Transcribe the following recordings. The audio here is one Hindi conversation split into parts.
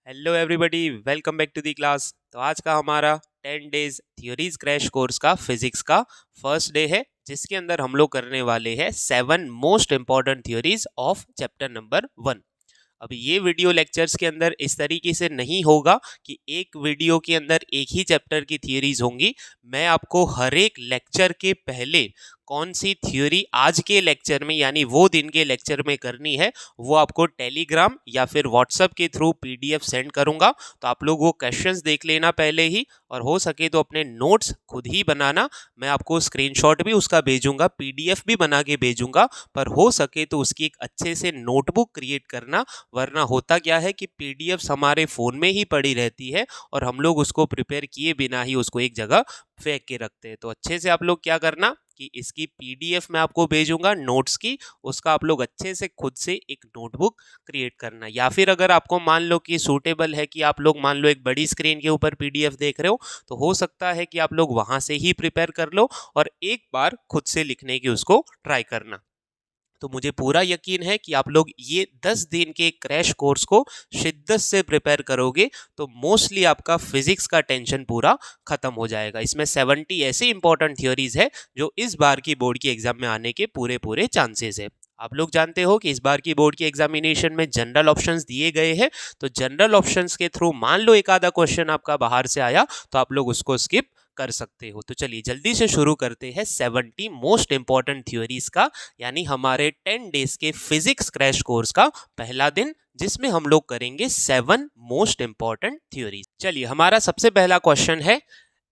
Hello everybody, welcome back to the class. तो आज का हमारा 10 डेज थियोरीज क्रैश कोर्स का फिजिक्स का फर्स्ट डे है, जिसके अंदर हम लोग करने वाले हैं 7 most important theories of chapter number 1। अब ये वीडियो लेक्चर्स के अंदर इस तरीके से नहीं होगा कि एक वीडियो के अंदर एक ही चैप्टर की थियोरीज होंगी। मैं आपको हर एक लेक्चर के पहले कौन सी थ्योरी आज के लेक्चर में यानी वो दिन के लेक्चर में करनी है वो आपको टेलीग्राम या फिर व्हाट्सएप के थ्रू पीडीएफ सेंड करूंगा। तो आप लोग वो क्वेश्चंस देख लेना पहले ही, और हो सके तो अपने नोट्स खुद ही बनाना। मैं आपको स्क्रीनशॉट भी उसका भेजूंगा, पीडीएफ भी बना के भेजूंगा, पर हो सके तो उसकी एक अच्छे से नोटबुक क्रिएट करना। वरना होता क्या है कि पीडीएफ हमारे फ़ोन में ही पड़ी रहती है और हम लोग उसको प्रिपेयर किए बिना ही उसको एक जगह फेंक के रखते हैं। तो अच्छे से आप लोग क्या करना कि इसकी पीडीएफ मैं आपको भेजूंगा नोट्स की, उसका आप लोग अच्छे से खुद से एक नोटबुक क्रिएट करना। या फिर अगर आपको मान लो कि सूटेबल है कि आप लोग मान लो एक बड़ी स्क्रीन के ऊपर पीडीएफ देख रहे हो, तो हो सकता है कि आप लोग वहां से ही प्रिपेयर कर लो और एक बार खुद से लिखने की उसको ट्राई करना। तो मुझे पूरा यकीन है कि आप लोग ये 10 दिन के क्रैश कोर्स को शिद्दत से प्रिपेयर करोगे तो मोस्टली आपका फिजिक्स का टेंशन पूरा खत्म हो जाएगा। इसमें 70 ऐसी इंपॉर्टेंट थ्योरीज है जो इस बार की बोर्ड की एग्जाम में आने के पूरे पूरे चांसेस है। आप लोग जानते हो कि इस बार की बोर्ड की एग्जामिनेशन में जनरल ऑप्शंस दिए गए हैं, तो जनरल ऑप्शंस के थ्रू मान लो एक आधा क्वेश्चन आपका बाहर से आया तो आप लोग उसको स्किप कर सकते हो। तो चलिए जल्दी से शुरू करते हैं 70 मोस्ट इंपॉर्टेंट थ्योरीज का, यानी हमारे 10 डेज के फिजिक्स क्रैश कोर्स का पहला दिन, जिसमें हम लोग करेंगे 7 मोस्ट इंपॉर्टेंट थ्योरीज। चलिए हमारा सबसे पहला क्वेश्चन है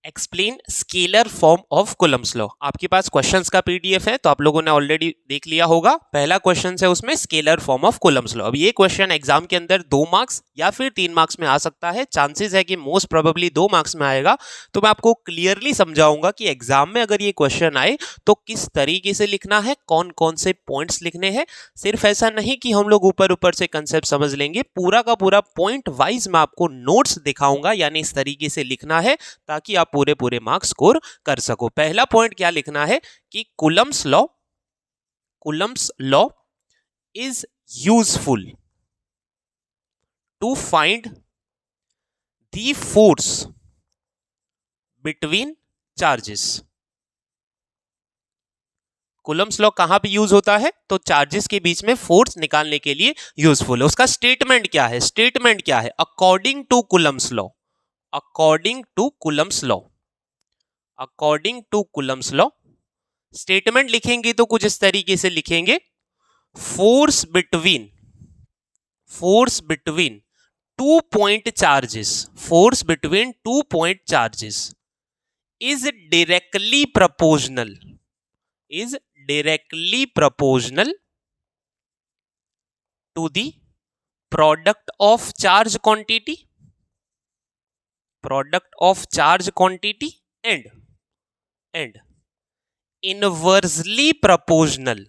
explain scalar form of Coulomb's law. आपके पास क्वेश्चंस का पीडीएफ है तो आप लोगों ने ऑलरेडी देख लिया होगा। पहला क्वेश्चन है उसमें scalar form of Coulomb's law. अब ये क्वेश्चन एग्जाम के अंदर 2 मार्क्स या फिर 3 मार्क्स में आ सकता है। चांसेस है कि मोस्ट प्रोबेबली 2 मार्क्स में आएगा। तो मैं आपको क्लियरली समझाऊंगा कि एग्जाम में अगर ये क्वेश्चन आए तो किस तरीके से लिखना है, कौन कौन से पॉइंट्स लिखने हैं। सिर्फ ऐसा नहीं कि हम लोग ऊपर ऊपर से कंसेप्ट समझ लेंगे, पूरा का पूरा पॉइंट वाइज मैं आपको नोट्स दिखाऊंगा, यानी इस तरीके से लिखना है ताकि आप पूरे पूरे मार्क्स स्कोर कर सको। पहला पॉइंट क्या लिखना है कि Coulomb's law is useful to find the force between charges. Coulomb's law कहां पे यूज होता है? तो चार्जेस के बीच में फोर्स निकालने के लिए यूजफुल है। उसका स्टेटमेंट क्या है? According to Coulomb's law, according to Coulomb's law statement लिखेंगे तो कुछ इस तरीके से लिखेंगे, force between 2 point charges is directly proportional to the product of charge quantity and inversely proportional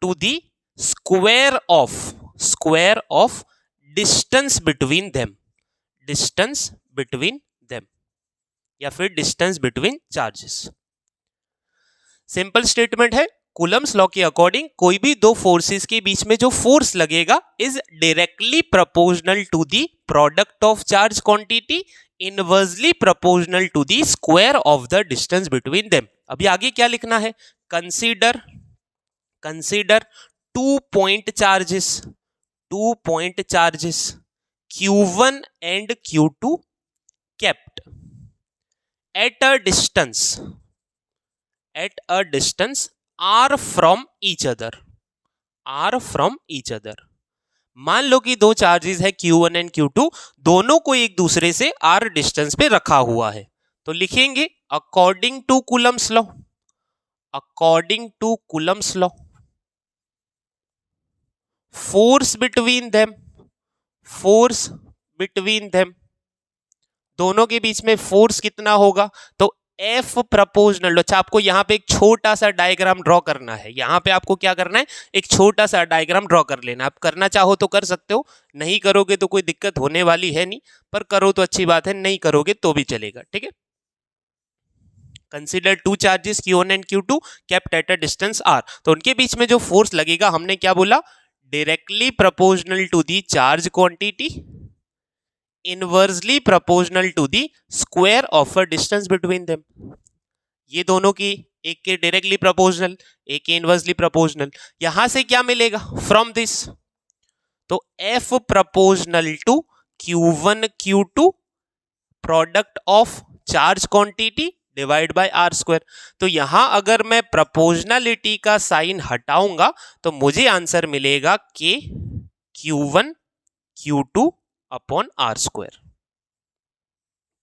to the square of distance between them या फिर distance between charges. Simple statement है, कूलम्स लॉ के अकॉर्डिंग कोई भी दो फोर्सेस के बीच में जो फोर्स लगेगा is directly proportional to the product of charge quantity, inversely proportional to the square of the distance between them. अभी आगे क्या लिखना है? Consider 2 point charges Q1 and Q2 kept at a distance r from each other। मान लो कि दो चार्जेस है Q1 एंड Q2, दोनों को एक दूसरे से r डिस्टेंस पे रखा हुआ है। तो लिखेंगे according to Coulomb's law force between them दोनों के बीच में फोर्स कितना होगा? तो F प्रोपोर्शनल। अच्छा, आपको यहां पे एक छोटा सा डायग्राम ड्रॉ करना है। यहां पे आपको क्या करना है? एक छोटा सा डायग्राम ड्रॉ कर लेना। आप करना चाहो तो कर सकते हो, नहीं करोगे तो कोई दिक्कत होने वाली है नहीं, पर करो तो अच्छी बात है, नहीं करोगे तो भी चलेगा। ठीक है, consider two charges Q1 and Q2 kept at a distance R। तो उनके बीच में जो फोर्स लगेगा हमने क्या बोला, directly proportional to the charge quantity, inversely proportional to the square of a distance between them. ये दोनों की, एक के डायरेक्टली प्रोपोर्शनल, एक के इनवर्सली प्रोपोर्शनल। यहां से क्या मिलेगा फ्रॉम दिस, तो F proportional to Q1 Q2 product of charge quantity divide by R square. तो यहां अगर मैं प्रोपोर्शनलिटी का साइन हटाऊंगा तो मुझे आंसर मिलेगा के Q1 Q2 upon are square.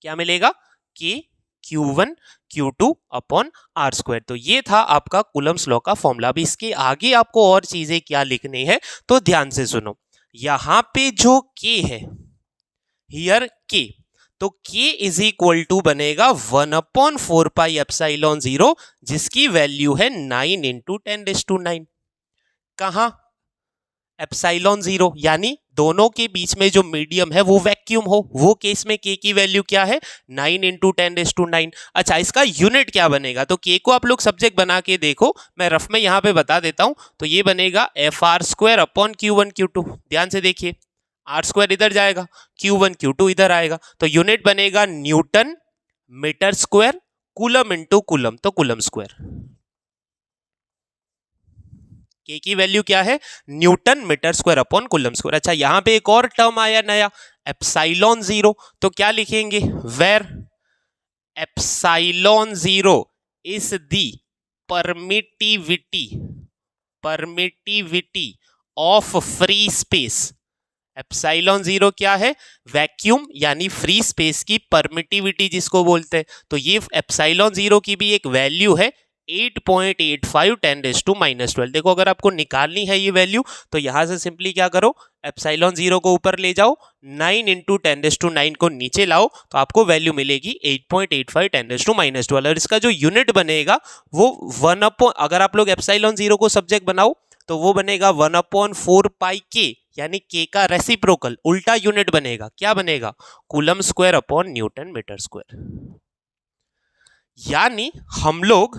क्या मिलेगा, के Q1 Q2 upon are square. तो ये था आपका कूलम्स लॉ का फॉर्मूला। अभी इसके आगे आपको और चीजें क्या लिखनी है तो ध्यान से सुनो। यहां पे जो के है, हियर के, तो k इज इक्वल टू बनेगा 1/4 पाई एप्सिलॉन 0, जिसकी वैल्यू है 9 इंटू 10⁻⁹। कहां, एप्सिलॉन 0, यानी दोनों के बीच में जो मीडियम है वो वैक्यूम हो, वो केस में k की वैल्यू क्या है 9 इंटू 10⁻⁹। अच्छा, इसका यूनिट क्या बनेगा, तो k को आप लोग सब्जेक्ट बना के देखो, मैं रफ में यहां पे बता देता हूं। तो ये बनेगा FR² अपॉन Q1 Q2। ध्यान से देखिए, आर स्क्वायर इधर जाएगा, Q1 Q2 इधर आएगा, तो यूनिट बनेगा newton metre square, coulomb into coulomb, तो कूलम स्क्वायर। के की वैल्यू क्या है, newton metre square upon coulomb square. अच्छा, यहां पे एक और टर्म आया नया, एप्सिलॉन 0, तो क्या लिखेंगे, where epsilon 0 is the permittivity of free space. Epsilon 0 क्या है, वैक्यूम यानी फ्री स्पेस की परमिटिविटी जिसको बोलते हैं। तो ये एप्सिलॉन 0 की भी एक वैल्यू है 8.85 10⁻⁻12। देखो, अगर आपको निकालनी है ये वैल्यू तो यहां से सिंपली क्या करो, एप्सिलॉन 0 को ऊपर ले जाओ, 9 इंटू 10⁻⁹ को नीचे लाओ, तो आपको वैल्यू मिलेगी 8.85 10⁻12। और इसका जो यूनिट बनेगा वो 1 अगर आप लोग एप्सिलॉन 0 को सब्जेक्ट बनाओ तो वो बनेगा 1/4 पाई के, यानी के का रेसिप्रोकल, उल्टा यूनिट बनेगा, क्या बनेगा, coulomb square upon newton metre square. यानी हम लोग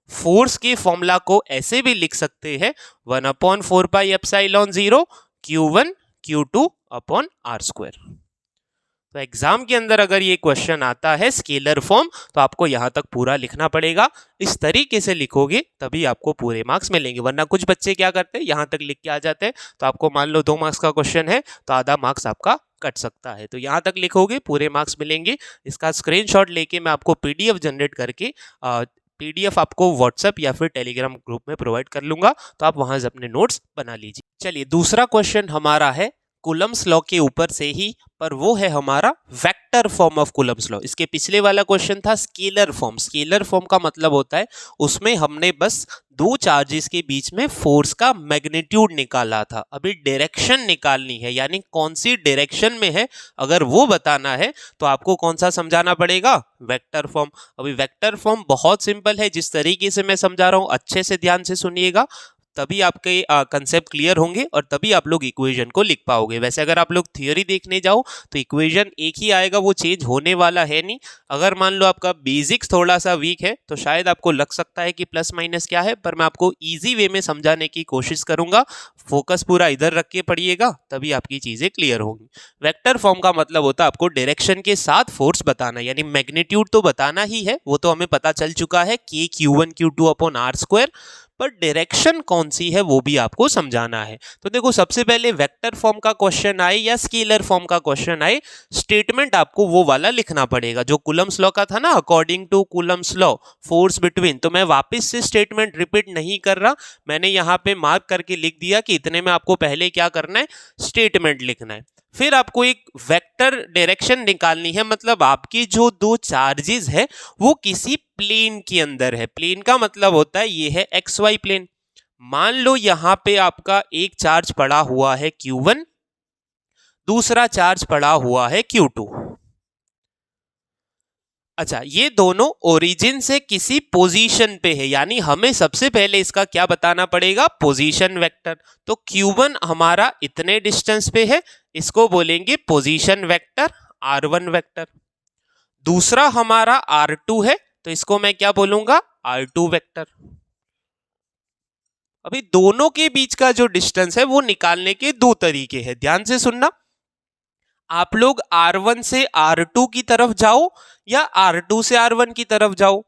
फोर्स के फॉर्मूला को ऐसे भी लिख सकते हैं 1/4 pi epsilon 0 Q1 Q2 upon are square. तो एग्जाम के अंदर अगर ये क्वेश्चन आता है स्केलर फॉर्म तो आपको यहां तक पूरा लिखना पड़ेगा। इस तरीके से लिखोगे तभी आपको पूरे मार्क्स मिलेंगे, वरना कुछ बच्चे क्या करते हैं, यहां तक लिख के आ जाते हैं, तो आपको मान लो 2 मार्क्स का क्वेश्चन है तो आधा मार्क्स आपका कट सकता है। तो यहां तक लिखोगे पूरे मार्क्स मिलेंगे। इसका स्क्रीनशॉट लेके मैं आपको PDF जनरेट करके PDF आपको व्हाट्सएप या फिर टेलीग्राम ग्रुप में प्रोवाइड कर लूंगा, तो आप वहां से अपने नोट्स बना लीजिए। चलिए, दूसरा क्वेश्चन हमारा है कूलम्स लॉ के ऊपर से ही, पर वो है हमारा vector form of Coulomb's law. इसके पिछले वाला क्वेश्चन था स्केलर फॉर्म। स्केलर फॉर्म का मतलब होता है उसमें हमने बस दो चार्जेस के बीच में फोर्स का मैग्नीट्यूड निकाला था। अभी डायरेक्शन निकालनी है, यानी कौन सी डायरेक्शन में है, अगर वो बताना है तो आपको कौन सा समझाना पड़ेगा, वेक्टर फॉर्म। अभी वेक्टर फॉर्म बहुत सिंपल है, जिस तरीके से मैं समझा रहा हूं अच्छे से ध्यान से सुनिएगा, तभी आपके कंसेप्ट क्लियर होंगे और तभी आप लोग इक्वेशन को लिख पाओगे। वैसे अगर आप लोग थियोरी देखने जाओ तो इक्वेशन एक ही आएगा, वो चेंज होने वाला है नहीं। अगर मान लो आपका बेसिक्स थोड़ा सा वीक है तो शायद आपको लग सकता है कि प्लस माइनस क्या है, पर मैं आपको इजी वे में समझाने की कोशिश करूंगा। फोकस पूरा इधर रख के पढ़िएगा, तभी आपकी चीजें क्लियर होंगी। वेक्टर फॉर्म का मतलब होता है आपको डायरेक्शन के साथ फोर्स बताना, यानी मैग्नीट्यूड तो बताना ही है, वो तो हमें पता चल चुका है कि Q1 Q2 upon are square, पर डायरेक्शन कौन सी है वो भी आपको समझाना है। तो देखो, सबसे पहले वेक्टर फॉर्म का क्वेश्चन आए या स्केलर फॉर्म का क्वेश्चन आए, स्टेटमेंट आपको वो वाला लिखना पड़ेगा जो कूलम्स लॉ का था ना, according to Coulomb's law force between. तो मैं वापस से स्टेटमेंट रिपीट नहीं कर रहा, मैंने यहाँ पे मार्क करके लिख दिया कि इतने में आपको पहले क्या करना है, स्टेटमेंट लिखना है। फिर आपको एक वेक्टर डायरेक्शन निकालनी है, मतलब आपकी जो दो चार्जेस है वो किसी प्लेन के अंदर है। प्लेन का मतलब होता है ये है XY प्लेन। मान लो यहां पे आपका एक चार्ज पड़ा हुआ है Q1, दूसरा चार्ज पड़ा हुआ है Q2। अच्छा, ये दोनों ओरिजिन से किसी पोजीशन पे है, यानी हमें सबसे पहले इसका क्या बताना पड़ेगा, पोजीशन वेक्टर। तो Q1 हमारा इतने डिस्टेंस पे है, इसको बोलेंगे पोजीशन वेक्टर R1 वेक्टर। दूसरा हमारा R2 है, तो इसको मैं क्या बोलूंगा, R2 वेक्टर। अभी दोनों के बीच का जो डिस्टेंस है वो निकालने के दो तरीके हैं, ध्यान से सुनना। आप लोग R1 से R2 की तरफ जाओ या R2 से R1 की तरफ जाओ,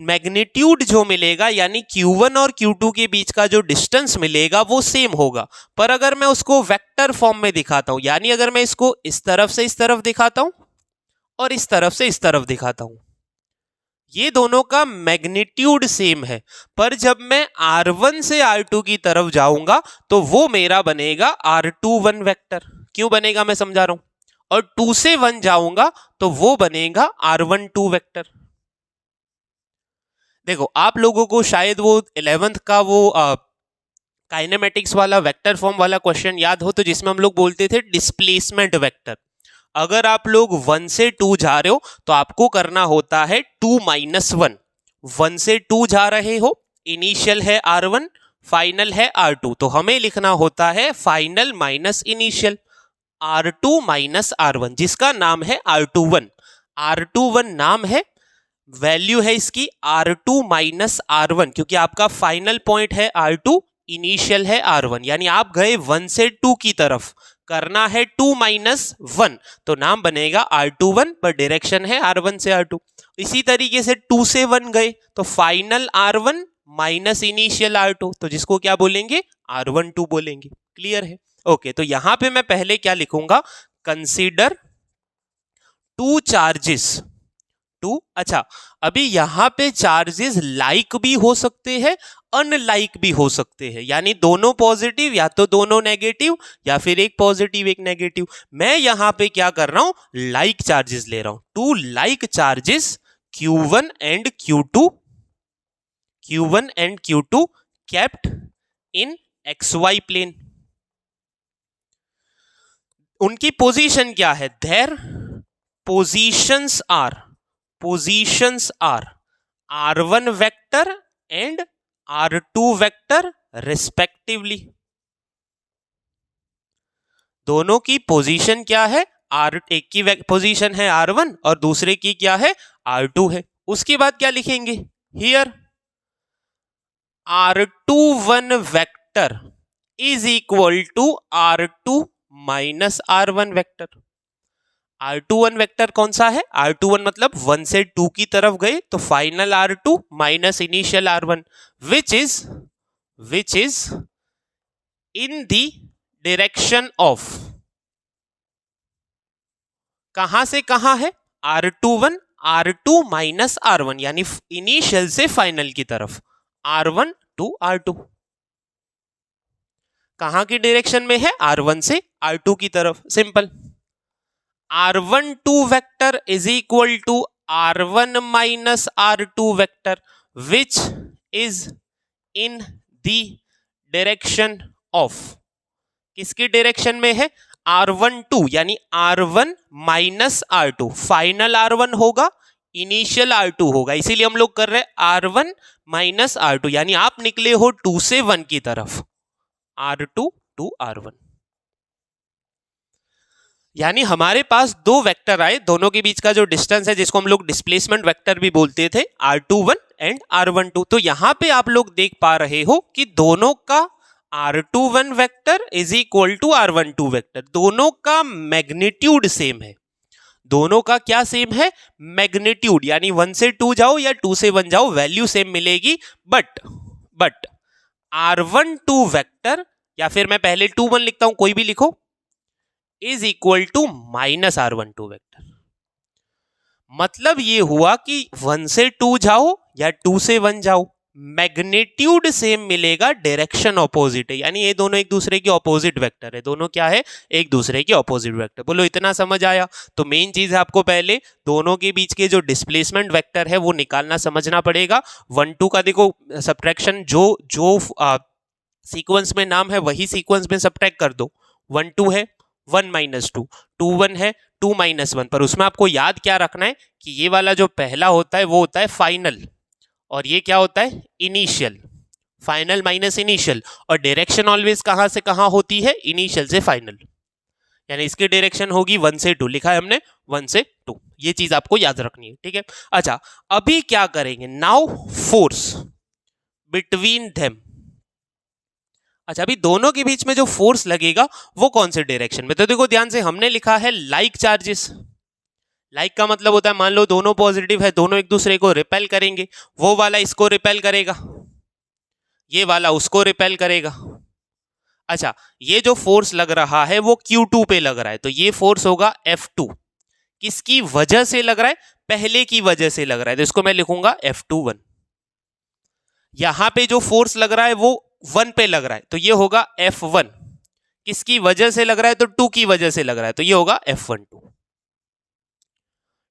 मैग्नीट्यूड जो मिलेगा यानी Q1 और Q2 के बीच का जो डिस्टेंस मिलेगा वो सेम होगा। पर अगर मैं उसको वेक्टर फॉर्म में दिखाता हूं, यानी अगर मैं इसको इस तरफ से इस तरफ दिखाता हूं और इस तरफ से इस तरफ दिखाता हूं, ये दोनों का मैग्नीट्यूड सेम है, पर जब मैं R1 से R2 की तरफ जाऊंगा तो वो मेरा बनेगा R21 वेक्टर। क्यों बनेगा मैं समझा रहा हूं। और 2 से 1 जाऊंगा तो वो बनेगा R12 वेक्टर। देखो आप लोगों को शायद वो 11th का वो काइनेमेटिक्स वाला वेक्टर फॉर्म वाला क्वेश्चन याद हो, तो जिसमें हम लोग बोलते थे डिस्प्लेसमेंट वेक्टर। अगर आप लोग 1 से 2 जा रहे हो तो आपको करना होता है 2 - 1। 1 से 2 जा रहे हो, इनिशियल है R1, फाइनल है R2, तो हमें लिखना होता है final minus initial, R2 - R1, जिसका नाम है R21। R21 नाम है, वैल्यू है इसकी R2 - R1, क्योंकि आपका फाइनल पॉइंट है R2, इनिशियल है R1, यानी आप गए 1 से 2 की तरफ, करना है 2 - 1, तो नाम बनेगा R21, पर डायरेक्शन है R1 से R2। इसी तरीके से 2 से 1 गए तो final R1 minus initial R2, तो जिसको क्या बोलेंगे, R12 बोलेंगे। क्लियर है? ओके, तो यहां पे मैं पहले क्या लिखूंगा, कंसीडर 2 चार्जेस। अच्छा, अभी यहां पे चार्जेस लाइक भी हो सकते हैं, अनलाइक भी हो सकते हैं, यानी दोनों पॉजिटिव या तो दोनों नेगेटिव या फिर एक पॉजिटिव एक नेगेटिव। मैं यहां पे क्या कर रहा हूं, लाइक चार्जेस ले रहा हूं। 2 like charges Q1 and Q2 kept in XY plane. उनकी पोजीशन क्या है, their positions are R1 vector and R2 vector respectively. दोनों की पोजीशन क्या है, एक की पोजीशन है R1 और दूसरे की क्या है, R2 है। उसके बाद क्या लिखेंगे, here R21 vector is equal to R2 minus R1 vector. R21 vector कौन सा है, R21 मतलब 1 से 2 की तरफ गए तो final R2 minus initial R1, which is in the direction of, कहां से कहां है, R2 माइनस R1, यानी इनिशियल से फाइनल की तरफ, R1 टू R2। कहां की डायरेक्शन में है, R1 से R2 की तरफ। Simple, R12 vector is equal to R1 minus R2 vector, which is in the direction of, किसकी डायरेक्शन में है, R12, यानी R1 minus R2। Final R1 होगा, इनिशियल R2 होगा, इसीलिए हम लोग कर रहे हैं R1 माइनस R2, यानी आप निकले हो 2 से 1 की तरफ, R2 टू R1। यानी हमारे पास दो वेक्टर आए, दोनों के बीच का जो डिस्टेंस है जिसको हम लोग डिस्प्लेसमेंट वेक्टर भी बोलते थे, R21 एंड R12। तो यहां पे आप लोग देख पा रहे हो कि दोनों का R21 vector is equal to R12 vector, दोनों का मैग्नीट्यूड सेम है। दोनों का क्या सेम है, मैग्नीट्यूड, यानी 1 से 2 जाओ या 2 से 1 जाओ वैल्यू सेम मिलेगी। बट R12 वेक्टर, या फिर मैं पहले 2 1 लिखता हूं, कोई भी लिखो, is equal to minus R12 vector. मतलब ये हुआ कि 1 से 2 जाओ या 2 से 1 जाओ, मैग्नीट्यूड सेम मिलेगा, डायरेक्शन ऑपोजिट है, यानी ये दोनों एक दूसरे के ऑपोजिट वेक्टर है। दोनों क्या है, एक दूसरे के ऑपोजिट वेक्टर। बोलो इतना समझ आया? तो मेन चीज है आपको पहले दोनों के बीच के जो डिस्प्लेसमेंट वेक्टर है वो निकालना समझना पड़ेगा। 1 2 का देखो सब्ट्रैक्शन, जो सीक्वेंस में नाम है वही सीक्वेंस में सब्ट्रैक्ट कर दो। 1 2 है, 1 - 2, 2 1 है, 2 - 1, पर उसमें आपको याद क्या रखना है कि ये वाला जो पहला होता है वो होता है फाइनल, और ये क्या होता है, इनिशियल। फाइनल माइनस इनिशियल, और डायरेक्शन ऑलवेज कहां से कहां होती है, इनिशियल से फाइनल। यानी इसकी डायरेक्शन होगी 1 से 2, लिखा है हमने 1 से 2, ये चीज आपको याद रखनी है, ठीक है। अच्छा अभी क्या करेंगे, नाउ फोर्स बिटवीन देम। अच्छा अभी दोनों के बीच में जो फोर्स लगेगा वो कौन से डायरेक्शन में, तो देखो ध्यान से, हमने लिखा है लाइक चार्जेस। लाइक का मतलब होता है मान लो दोनों पॉजिटिव है, दोनों एक दूसरे को रिपेल करेंगे, वो वाला इसको रिपेल करेगा, ये वाला उसको रिपेल करेगा। अच्छा ये जो फोर्स लग रहा है वो Q2 पे लग रहा है, तो ये फोर्स होगा F2। किसकी वजह से लग रहा है, पहले की वजह से लग रहा है, तो इसको मैं लिखूंगा F21। यहां पे जो फोर्स लग रहा है वो 1 पे लग रहा है, तो ये होगा F1। किसकी वजह से लग रहा है, तो 2 की वजह से लग रहा है, तो ये होगा F12,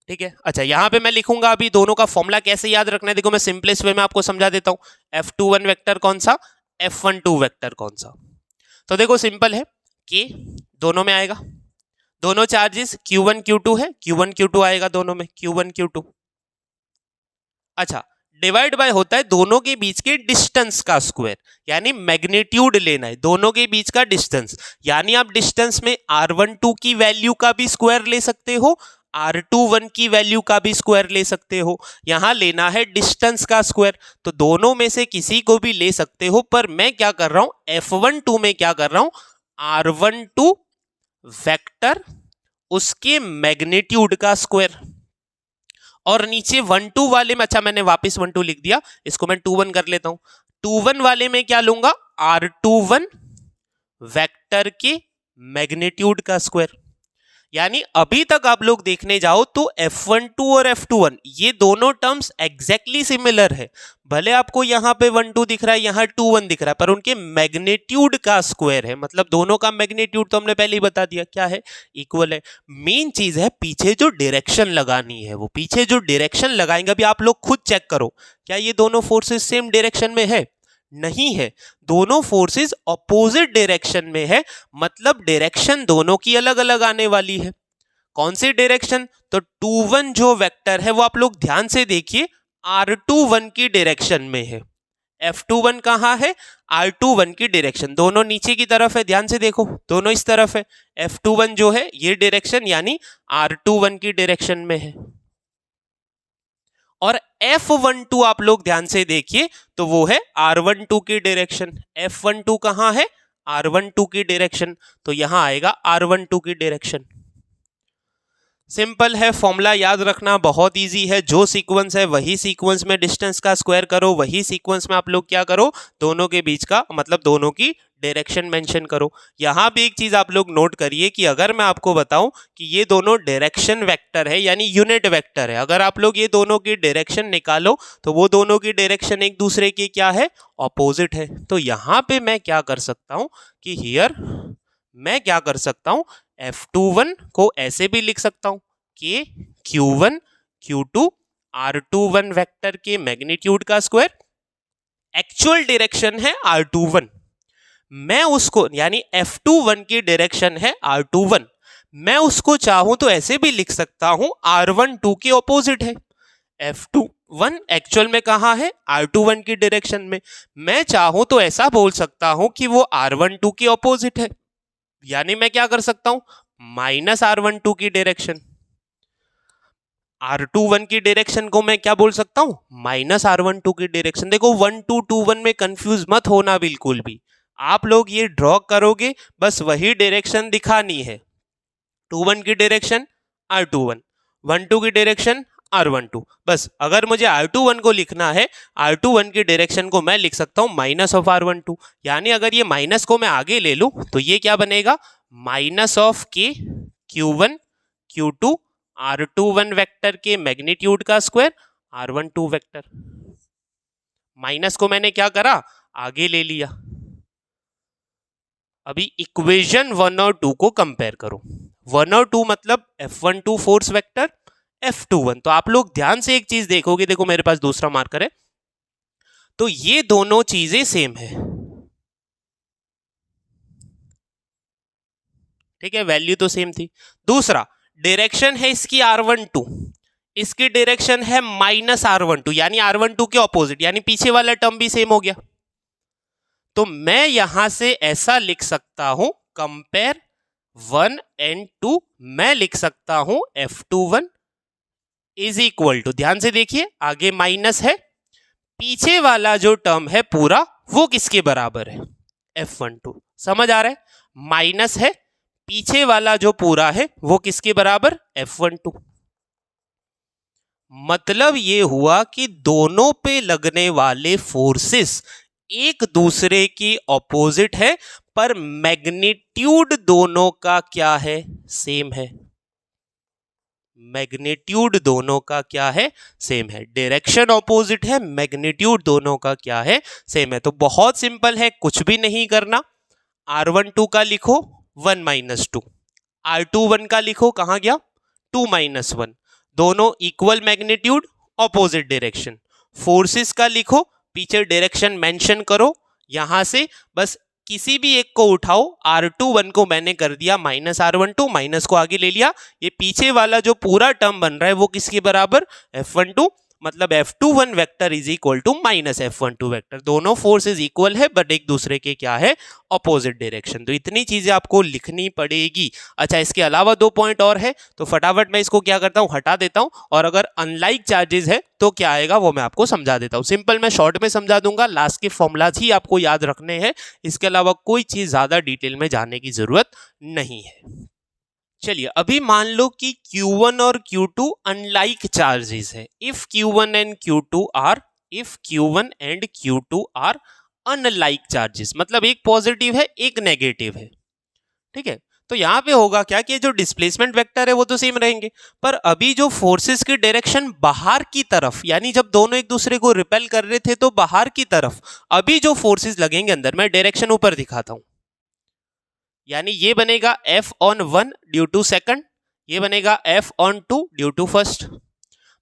ठीक है। अच्छा यहां पे मैं लिखूंगा अभी दोनों का फॉर्मूला कैसे याद रखना है, देखो मैं सिंपलेस्ट वे में आपको समझा देता हूं। F21 वेक्टर कौन सा, F12 वेक्टर कौन सा, तो देखो सिंपल है, K दोनों में आएगा, दोनों चार्जेस Q1 Q2 है, Q1 Q2 आएगा दोनों में, Q1 Q2। अच्छा डिवाइड बाय होता है दोनों के बीच के डिस्टेंस का स्क्वायर, यानी मैग्नीट्यूड लेना है दोनों के बीच का डिस्टेंस, यानी आप डिस्टेंस में R12 की वैल्यू का भी स्क्वायर ले सकते हो, R21 की वैल्यू का भी स्क्वायर ले सकते हो, यहां लेना है डिस्टेंस का स्क्वायर, तो दोनों में से किसी को भी ले सकते हो, पर मैं क्या कर रहा हूं F12 में क्या कर रहा हूं, R12 वेक्टर उसके मैग्नीट्यूड का स्क्वायर, और नीचे 1-2 वाले में, अच्छा मैंने वापस 1-2 लिख दिया, इसको मैं 2-1 कर लेता हूं, 2-1 वाले में क्या लूंगा, R21 वेक्टर के मैग्नीट्यूड का स्क्वायर। यानी अभी तक आप लोग देखने जाओ तो F12 और F21 ये दोनों टर्म्स एग्जैक्टली सिमिलर है, भले आपको यहां पे 1-2 दिख रहा है, यहां 2-1 दिख रहा है, पर उनके मैग्नीट्यूड का स्क्वायर है, मतलब दोनों का मैग्नीट्यूड तो हमने पहले ही बता दिया क्या है, इक्वल है। मेन चीज है पीछे जो डायरेक्शन लगानी है, वो पीछे जो डायरेक्शन लगाएंगे अभी आप लोग खुद चेक करो, क्या ये दोनों फोर्सेस सेम डायरेक्शन में है, नहीं है, दोनों फोर्सेस ऑपोजिट डायरेक्शन में है, मतलब डायरेक्शन दोनों की अलग अलग आने वाली है। कौन सी डायरेक्शन, तो 2-1 जो वेक्टर है वो आप लोग ध्यान से देखिए R21 की डायरेक्शन में है, F21 कहां है, R21 की डायरेक्शन, दोनों नीचे की तरफ है, ध्यान से देखो दोनों इस तरफ है, F21 जो है ये डायरेक्शन यानी R21 की डायरेक्शन में है, और F12 आप लोग ध्यान से देखिए तो वो है R12 की डायरेक्शन, F12 कहां है, R12 की डायरेक्शन, तो यहां आएगा R12 की डायरेक्शन। सिंपल है, फॉर्मूला याद रखना बहुत इजी है, जो सीक्वेंस है वही सीक्वेंस में डिस्टेंस का स्क्वायर करो, वही सीक्वेंस में आप लोग क्या करो, दोनों के बीच का मतलब दोनों की डायरेक्शन मेंशन करो। यहां भी एक चीज आप लोग नोट करिए कि अगर मैं आपको बताऊं कि ये दोनों डायरेक्शन वेक्टर है यानी यूनिट वेक्टर है, अगर आप लोग ये दोनों की डायरेक्शन निकालो तो वो दोनों की डायरेक्शन एक दूसरे की क्या है, ऑपोजिट है। तो यहां पे मैं क्या कर सकता हूं कि हियर मैं क्या कर सकता हूं, F21 को ऐसे भी लिख सकता हूं कि Q1 Q2 R21 वेक्टर के मैग्नीट्यूड का स्क्वायर, एक्चुअल डायरेक्शन है R21, मैं उसको यानी F21 की डायरेक्शन है R21, मैं उसको चाहूं तो ऐसे भी लिख सकता हूं R12 के ऑपोजिट है, F21 एक्चुअल में कहां है, R21 की डायरेक्शन में, मैं चाहूं तो ऐसा बोल सकता हूं कि वो R12 के ऑपोजिट है, यानी मैं क्या कर सकता हूं, माइनस R12 की डायरेक्शन, R21 की डायरेक्शन को मैं क्या बोल सकता हूं, माइनस R12 की डायरेक्शन। देखो 1-2-2-1 में कंफ्यूज मत होना बिल्कुल भी, आप लोग ये ड्रॉ करोगे बस वही डायरेक्शन दिखानी है, 2-1 की डायरेक्शन R21, 1-2 की डायरेक्शन R12, बस अगर मुझे R21 को लिखना है, R21 की डायरेक्शन को मैं लिख सकता हूं माइनस ऑफ R12, यानी अगर ये माइनस को मैं आगे ले लूं तो ये क्या बनेगा, माइनस ऑफ के Q1 Q2 R21 वेक्टर के मैग्नीट्यूड का स्क्वायर R12 वेक्टर, माइनस को मैंने क्या करा, आगे ले लिया। अभी इक्वेशन 1 और 2 को कंपेयर करो, 1 और 2 मतलब F12 फोर्स वेक्टर, F21, तो आप लोग ध्यान से एक चीज देखोगे, देखो मेरे पास दूसरा मार्कर है, तो ये दोनों चीजें सेम है, ठीक है, वैल्यू तो सेम थी। दूसरा डायरेक्शन है इसकी R12, इसकी डायरेक्शन है माइनस R12, यानी R12 के ऑपोजिट, यानी पीछे वाला टर्म भी सेम हो गया, तो मैं यहां से ऐसा लिख सकता हूं कंपेयर 1 and 2 मैं लिख सकता हूं F21 इज इक्वल टू, ध्यान से देखिए आगे माइनस है, पीछे वाला जो टर्म है पूरा वो किसके बराबर है, F12। समझ आ रहा है, माइनस है, पीछे वाला जो पूरा है वो किसके बराबर, F12। मतलब ये हुआ कि दोनों पे लगने वाले फोर्सेस एक दूसरे की ऑपोजिट है, पर मैग्नीट्यूड दोनों का क्या है, सेम है। मैग्नीट्यूड दोनों का क्या है, सेम है। डायरेक्शन ऑपोजिट है, मैग्नीट्यूड दोनों का क्या है, सेम है। तो बहुत सिंपल है, कुछ भी नहीं करना। R12 का लिखो 1 - 2, R21 का लिखो कहां गया 2 - 1, दोनों equal magnitude opposite direction. Forces का लिखो, पीछे डायरेक्शन मेंशन करो, यहां से बस किसी भी एक को उठाओ। R21 को मैंने कर दिया -R12, माइनस को आगे ले लिया, ये पीछे वाला जो पूरा टर्म बन रहा है वो किसके बराबर, F12। मतलब F21 vector is equal to -F12 vector. दोनों फोर्सेस इक्वल है बट एक दूसरे के क्या है, ऑपोजिट डायरेक्शन। तो इतनी चीजें आपको लिखनी पड़ेगी। अच्छा, इसके अलावा 2 पॉइंट और है, तो फटाफट मैं इसको क्या करता हूं, हटा देता हूं, और अगर अनलाइक चार्जेस है तो क्या आएगा वो मैं आपको समझा देता हूं। सिंपल मैं शॉर्ट में समझा दूंगा, लास्ट के फॉर्मूलाज ही आपको याद रखने हैं, इसके अलावा कोई चीज ज्यादा डिटेल में जाने की जरूरत नहीं है। चलिए, अभी मान लो कि Q1 और Q2 अनलाइक चार्जेस है। If Q1 and Q2 are unlike charges, मतलब एक पॉजिटिव है एक नेगेटिव है, ठीक है। तो यहां पे होगा क्या कि जो डिस्प्लेसमेंट वेक्टर है वो तो सेम रहेंगे, पर अभी जो फोर्सेस की डायरेक्शन बाहर की तरफ, यानी जब दोनों एक दूसरे को रिपेल कर रहे थे तो बाहर की तरफ, अभी जो फोर्सेस लगेंगे अंदर, मैं डायरेक्शन ऊपर दिखाता हूं, यानी ये बनेगा F(1) ड्यू टू सेकंड, ये बनेगा F(2) ड्यू टू फर्स्ट।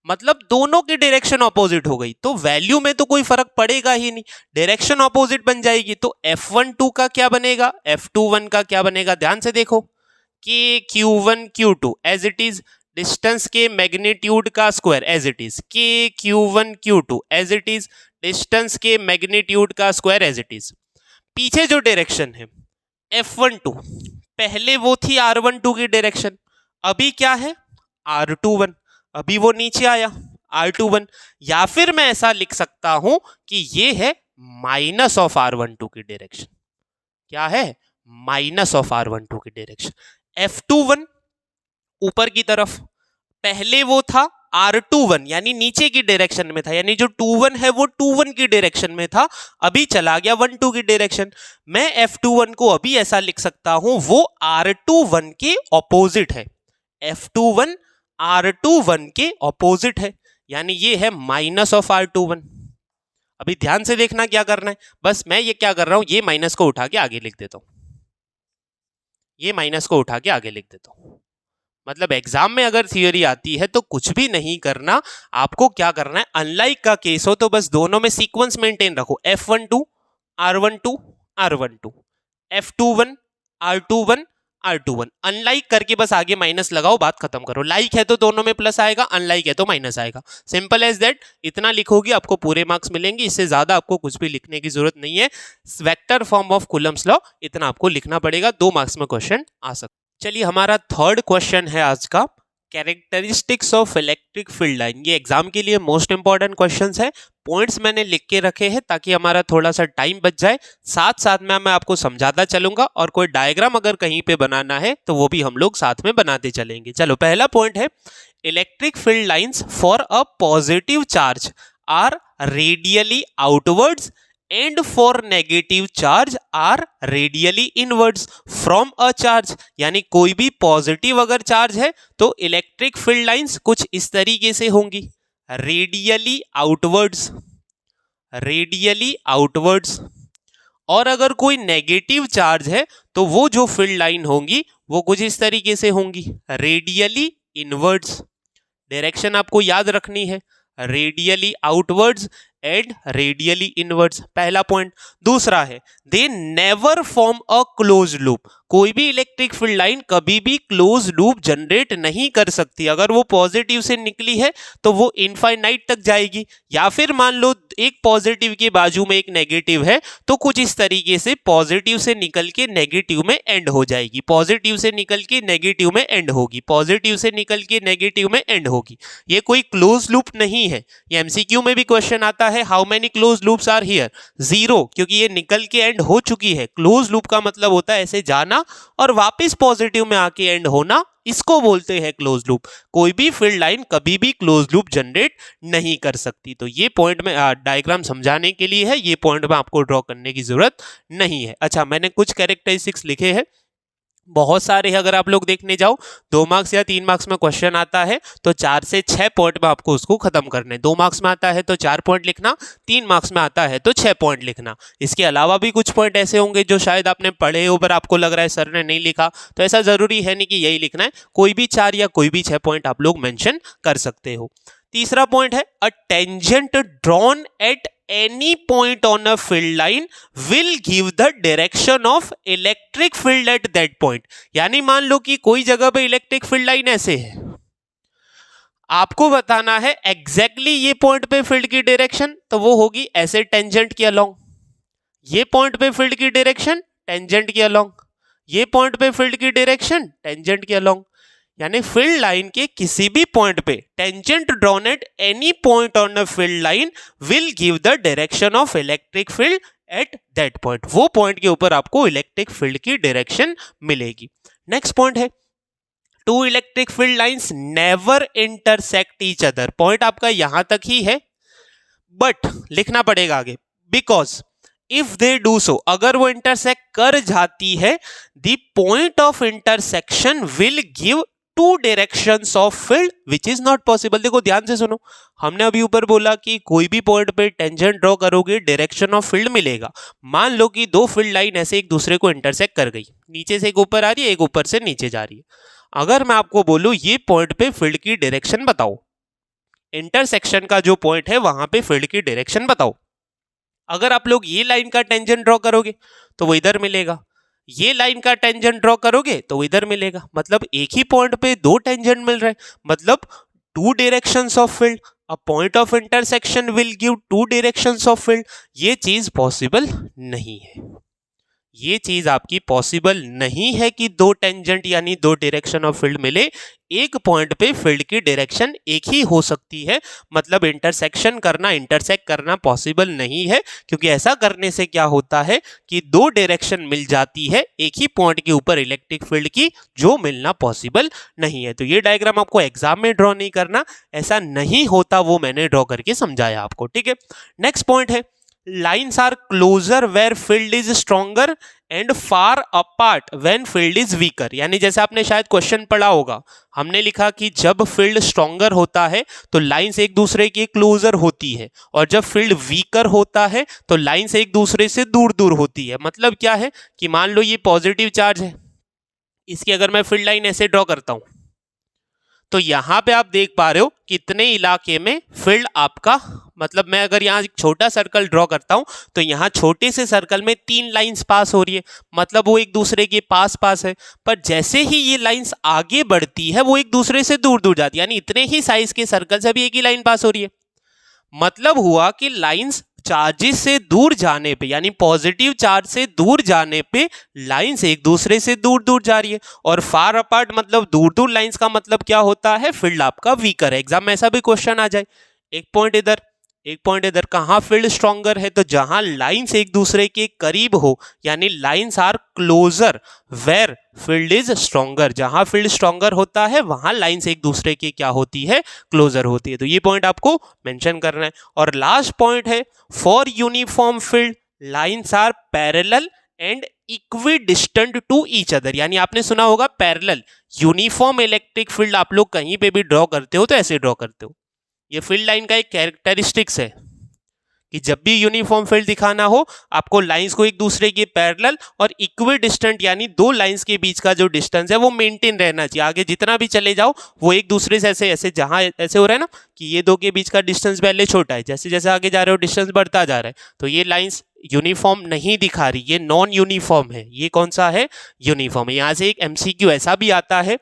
मतलब दोनों की डायरेक्शन ऑपोजिट हो गई, तो वैल्यू में तो कोई फर्क पड़ेगा ही नहीं, डायरेक्शन ऑपोजिट बन जाएगी। तो F12 का क्या बनेगा, F21 का क्या बनेगा, ध्यान से देखो कि Q1 Q2 as it is, distance के मैग्नीट्यूड का square as it is, K Q1 Q2 as it is, distance के मैग्नीट्यूड का स्क्वायर एज इट इज। पीछे जो डायरेक्शन है F12, पहले वो थी R12 की डायरेक्शन, अभी क्या है R21, अभी वो नीचे आया R21। या फिर मैं ऐसा लिख सकता हूं कि ये है माइनस ऑफ R12 की डायरेक्शन। क्या है, माइनस ऑफ R12 की डायरेक्शन। F21 ऊपर की तरफ, पहले वो था R21 यानी नीचे की डायरेक्शन में था, यानी जो 21 है वो 21 की डायरेक्शन में था, अभी चला गया 12 की डायरेक्शन। मैं F21 को अभी ऐसा लिख सकता हूं, वो R21 के ऑपोजिट है, F21 R21 के ऑपोजिट है, यानी ये है माइनस ऑफ R21। अभी ध्यान से देखना क्या करना है, बस मैं ये क्या कर रहा हूं, ये माइनस को उठा के आगे लिख देता हूं, ये माइनस को उठा के आगे लिख देता हूं। मतलब एग्जाम में अगर थियोरी आती है तो कुछ भी नहीं करना, आपको क्या करना है, अनलाइक का केस हो तो बस दोनों में सीक्वेंस मेंटेन रखो, F12 R12 R12, F21 R21 R21, unlike करके बस आगे माइनस लगाओ, बात खत्म करो। लाइक है तो दोनों में प्लस आएगा, अनलाइक है तो माइनस आएगा, सिंपल एज दैट। इतना लिखोगे आपको पूरे मार्क्स मिलेंगे, इससे ज्यादा आपको कुछ भी लिखने की जरूरत नहीं है। Vector form of Coulomb's law इतना आपको लिखना पड़ेगा, 2 मार्क्स में क्वेश्चन आ सकता है। चलिए, हमारा थर्ड क्वेश्चन है आज का, characteristics of electric field line. ये एग्जाम के लिए मोस्ट इंपॉर्टेंट क्वेश्चंस है, पॉइंट्स मैंने लिख के रखे हैं ताकि हमारा थोड़ा सा टाइम बच जाए, साथ साथ में मैं आपको समझाता चलूंगा, और कोई डायग्राम अगर कहीं पे बनाना है तो वो भी हम लोग साथ में बनाते चलेंगे। चलो, पहला पॉइंट है, electric field lines for a positive charge are radially outwards and for negative charge are radially inwards from a charge। यानी कोई भी पॉजिटिव अगर चार्ज है तो इलेक्ट्रिक फील्ड लाइंस कुछ इस तरीके से होंगी, रेडियली आउटवर्ड्स, रेडियली आउटवर्ड्स। और अगर कोई नेगेटिव चार्ज है तो वो जो फील्ड लाइन होंगी वो कुछ इस तरीके से होंगी, रेडियली इनवर्ड्स। डायरेक्शन आपको याद रखनी है, radially outwards and radially inwards, पहला पॉइंट। दूसरा है they never form a close loop, कोई भी इलेक्ट्रिक फील्ड लाइन कभी भी क्लोज लूप जनरेट नहीं कर सकती। अगर वो पॉजिटिव से निकली है तो वो इनफाइनाइट तक जाएगी, या फिर मान लो एक पॉजिटिव के बाजू में एक नेगेटिव है तो कुछ इस तरीके से पॉजिटिव से निकल के नेगेटिव में एंड हो जाएगी, पॉजिटिव से निकल के नेगेटिव में एंड होगी, पॉजिटिव से निकल के नेगेटिव में एंड होगी। ये कोई क्लोज लूप नहीं है। ये एमसीक्यू में भी क्वेश्चन आता है how many close loops are here, 0, क्योंकि ये निकल के एंड हो चुकी है। क्लोज लूप का मतलब होता है ऐसे जाना और वापस पॉजिटिव में आके एंड होना, इसको बोलते हैं क्लोज लूप। कोई भी फील्ड लाइन कभी भी क्लोज लूप जनरेट नहीं कर सकती। तो ये पॉइंट में डायग्राम समझाने के लिए है, ये पॉइंट में आपको ड्रॉ करने की जरूरत नहीं है। अच्छा, मैंने कुछ कैरेक्टरिस्टिक्स लिखे हैं, बहुत सारे हैं। अगर आप लोग देखने जाओ 2 मार्क्स या 3 मार्क्स में क्वेश्चन आता है तो 4 से 6 पॉइंट में आपको उसको खत्म करने। 2 मार्क्स में आता है तो 4 पॉइंट लिखना, 3 मार्क्स में आता है तो 6 पॉइंट लिखना। इसके अलावा भी कुछ पॉइंट ऐसे होंगे जो शायद आपने पढ़े हो पर आपको लग रहा है सर ने नहीं लिखा, तो ऐसा जरूरी है नहीं कि यही लिखना है, कोई भी 4 या कोई भी 6 पॉइंट आप लोग मेंशन कर सकते हो। तीसरा पॉइंट है a tangent drawn eight any point on a field line will give the direction of electric field at that point। यानी मान लो कि कोई जगह पे इलेक्ट्रिक फील्ड लाइन ऐसे है, आपको बताना है एग्जैक्टली ये पॉइंट पे फील्ड की डायरेक्शन, तो वो होगी ऐसे टेंजेंट के अलोंग। ये पॉइंट पे फील्ड की डायरेक्शन टेंजेंट के अलोंग, ये पॉइंट पे फील्ड की डायरेक्शन टेंजेंट के अलोंग। यानी फील्ड लाइन के किसी भी पॉइंट पे tangent drawn at any point on a field line will give the direction of electric field at that point. वो पॉइंट के ऊपर आपको इलेक्ट्रिक फील्ड की डायरेक्शन मिलेगी। नेक्स्ट पॉइंट है two electric field lines never intersect each other. Point आपका यहां तक ही है, बट लिखना पड़ेगा आगे, because if they do so, अगर वो इंटरसेक्ट कर जाती है, the point of intersection will give two directions of field which is not possible. देखो ध्यान से सुनो, हमने अभी ऊपर बोला कि कोई भी पॉइंट पे टेंजेंट ड्रॉ करोगे डायरेक्शन ऑफ फील्ड मिलेगा। मान लो कि 2 फील्ड लाइन ऐसे एक दूसरे को इंटरसेक्ट कर गई, नीचे से एक ऊपर आ रही है, एक ऊपर से नीचे जा रही है। अगर मैं आपको बोलूं ये पॉइंट पे फील्ड की डायरेक्शन बताओ, इंटरसेक्शन का जो पॉइंट है वहां पे फील्ड की डायरेक्शन बताओ, अगर आप लोग ये लाइन का टेंजेंट ड्रॉ करोगे तो वो इधर मिलेगा, ये लाइन का टेंजेंट ड्रॉ करोगे तो वो इधर मिलेगा। मतलब एक ही पॉइंट पे 2 टेंजेंट मिल रहे हैं, मतलब 2 directions of field. A point of intersection will give 2 directions of field. ये चीज पॉसिबल नहीं है, ये चीज आपकी पॉसिबल नहीं है कि 2 टेंजेंट यानी 2 डायरेक्शन ऑफ फील्ड मिले। एक पॉइंट पे फील्ड की डायरेक्शन एक ही हो सकती है, मतलब इंटरसेक्शन करना, इंटरसेक्ट करना पॉसिबल नहीं है, क्योंकि ऐसा करने से क्या होता है कि 2 डायरेक्शन मिल जाती है एक ही पॉइंट के ऊपर इलेक्ट्रिक फील्ड की, जो मिलना पॉसिबल नहीं है। तो ये डायग्राम आपको एग्जाम में ड्रॉ नहीं करना, ऐसा नहीं होता, वो मैंने ड्रॉ करके समझाया आपको, ठीक है। नेक्स्ट पॉइंट है lines are closer where field is stronger and far apart when field is weaker। यानी जैसे आपने शायद क्वेश्चन पढ़ा होगा, हमने लिखा कि जब फील्ड स्ट्रॉन्गर होता है तो लाइंस एक दूसरे के क्लोजर होती है, और जब फील्ड वीकर होता है तो लाइंस एक दूसरे से दूर दूर होती है। मतलब क्या है कि मान लो ये पॉजिटिव चार्ज है, इसकी अगर मैं फील्ड लाइन ऐसे ड्रॉ करता हूं तो यहां पे आप देख पा रहे हो कितने इलाके में फील्ड आपका, मतलब मैं अगर यहां एक छोटा सर्कल ड्रॉ करता हूं तो यहां छोटे से सर्कल में 3 लाइंस पास हो रही है, मतलब वो एक दूसरे के पास पास है। पर जैसे ही ये लाइंस आगे बढ़ती है वो एक दूसरे से दूर दूर जाती है, यानी इतने ही साइज के सर्कल से भी एक ही लाइन पास हो रही है। मतलब हुआ कि लाइंस चार्जेस से दूर जाने पे, यानी पॉजिटिव चार्ज से दूर जाने पे लाइंस एक दूसरे से दूर दूर जा रही है, और फार अपार्ट मतलब दूर दूर लाइंस का मतलब क्या होता है, फील्ड आपका वीकर है। एग्जाम में ऐसा भी क्वेश्चन आ जाए, एक पॉइंट इधर एक पॉइंट इधर, कहां फील्ड स्ट्रॉन्गर है, तो जहां लाइंस एक दूसरे के करीब हो, यानी lines are closer where field is stronger. जहां फील्ड स्ट्रॉन्गर होता है वहां लाइंस एक दूसरे के क्या होती है, क्लोजर होती है। तो ये पॉइंट आपको मेंशन करना है। और लास्ट पॉइंट है for uniform field lines are parallel and equidistant to each other. यानी आपने सुना होगा पैरेलल, यूनिफॉर्म इलेक्ट्रिक फील्ड आप लोग कहीं पे भी ड्रॉ करते हो तो ऐसे ड्रॉ करते हो। ये फील्ड लाइन का एक कैरेक्टरिस्टिक्स है कि जब भी यूनिफॉर्म फील्ड दिखाना हो आपको लाइंस को एक दूसरे के पैरेलल और इक्वी डिस्टेंट यानी दो लाइंस के बीच का जो डिस्टेंस है वो मेंटेन रहना चाहिए। आगे जितना भी चले जाओ वो एक दूसरे से ऐसे ऐसे जहां ऐसे हो रहा है ना कि ये दो के बीच का डिस्टेंस पहले छोटा है, जैसे जैसे आगे जा रहे हो डिस्टेंस बढ़ता जा रहा है, तो ये लाइंस यूनिफॉर्म नहीं दिखा रही, ये नॉन यूनिफॉर्म है। ये कौन सा है? यूनिफॉर्म है। यहां से एक एमसीक्यू ऐसा भी आता है,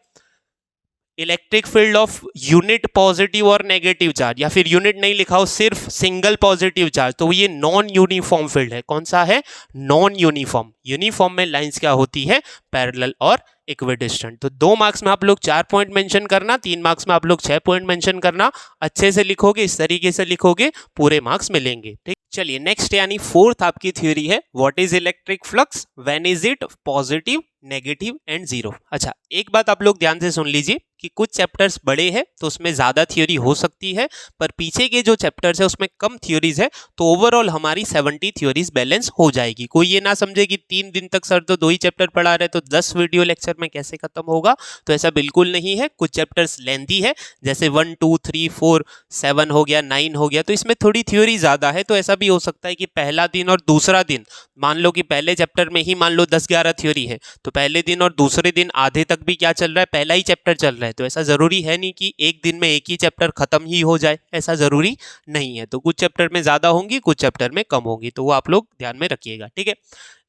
electric field of unit positive और नेगेटिव चार्ज, या फिर यूनिट नहीं लिखा हो सिर्फ सिंगल पॉजिटिव चार्ज, तो ये नॉन यूनिफॉर्म फील्ड है। कौन सा है? Non uniform. यूनिफॉर्म में लाइंस क्या होती है? पैरेलल और इक्विडिस्टेंट। तो 2 मार्क्स में आप लोग 4 पॉइंट मेंशन करना, 3 मार्क्स में आप लोग 6 पॉइंट मेंशन करना। अच्छे से लिखोगे, इस तरीके से लिखोगे, पूरे मार्क्स मिलेंगे। ठीक, चलिए नेक्स्ट यानी फोर्थ आपकी थ्योरी है, what is electric flux, when is it positive, negative and zero. अच्छा, एक बात आप लोग ध्यान से सुन लीजिए कि कुछ चैप्टर्स बड़े हैं तो उसमें ज्यादा थ्योरी हो सकती है, पर पीछे के जो चैप्टर्स है उसमें कम थ्योरीज है, तो ओवरऑल हमारी 70 थ्योरीज बैलेंस हो जाएगी। कोई ये ना समझे कि 3 दिन तक सर तो 2 ही चैप्टर पढ़ा रहे तो 10 वीडियो लेक्चर में कैसे खत्म होगा, तो ऐसा बिल्कुल नहीं है। कुछ चैप्टर्स लेंथी है, जैसे 1 2 3 4 7 हो गया, 9 हो गया, तो इसमें थोड़ी थ्योरी ज्यादा है। तो ऐसा भी हो सकता है कि पहला दिन और दूसरा दिन, मान लो कि पहले चैप्टर में ही मान लो 10-11 थ्योरी है, तो पहले दिन और दूसरे दिन आधे तक भी क्या चल रहा है? पहला ही चैप्टर चल रहा है। तो ऐसा जरूरी है नहीं कि एक दिन में एक ही चैप्टर खत्म ही हो जाए, ऐसा जरूरी नहीं है। तो कुछ चैप्टर में ज्यादा होंगी, कुछ चैप्टर में कम होगी, तो वो आप लोग ध्यान में रखिएगा। ठीक है,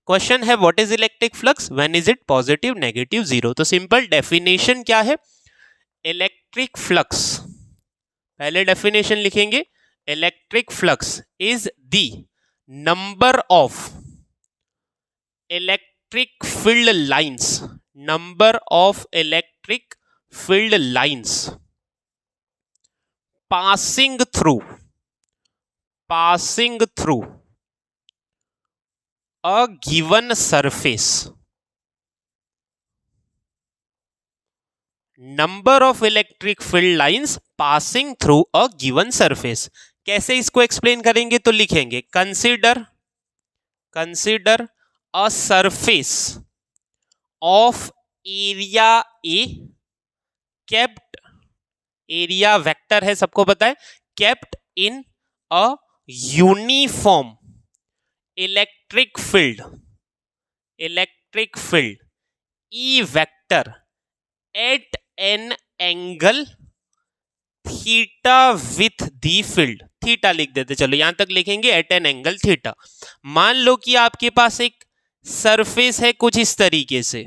क्वेश्चन है what is electric flux, when is it positive, negative, zero. तो सिंपल डेफिनेशन क्या है? इलेक्ट्रिक फ्लक्स, पहले डेफिनेशन लिखेंगे, electric flux is the number of electric field lines, number of electric field lines passing through a given surface, number of electric field lines passing through a given surface। कैसे इसको एक्सप्लेन करेंगे? तो लिखेंगे consider a surface of area A kept, area vector है सबको पता है, kept in a uniform electric field E vector at an angle theta with the field, theta लिख देते, चलो यहां तक लिखेंगे एट एन एंगल थीटा। मान लो कि आपके पास एक सरफेस है कुछ इस तरीके से।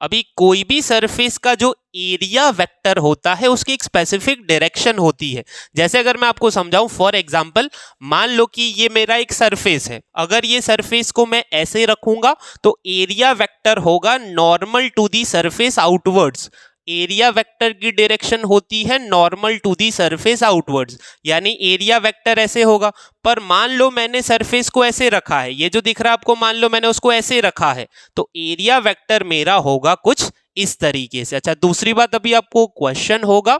अभी कोई भी सरफेस का जो एरिया वेक्टर होता है उसकी एक स्पेसिफिक डायरेक्शन होती है। जैसे अगर मैं आपको समझाऊं, फॉर एग्जांपल मान लो कि ये मेरा एक सरफेस है, अगर ये सरफेस को मैं ऐसे रखूंगा तो एरिया वेक्टर होगा normal to the surface outwards. Area vector की डायरेक्शन होती है normal to the surface outwards, यानी एरिया वेक्टर ऐसे होगा। पर मान लो मैंने सरफेस को ऐसे रखा है, ये जो दिख रहा है आपको, मान लो मैंने उसको ऐसे रखा है, तो एरिया वेक्टर मेरा होगा कुछ इस तरीके से। अच्छा, दूसरी बात अभी आपको क्वेश्चन होगा,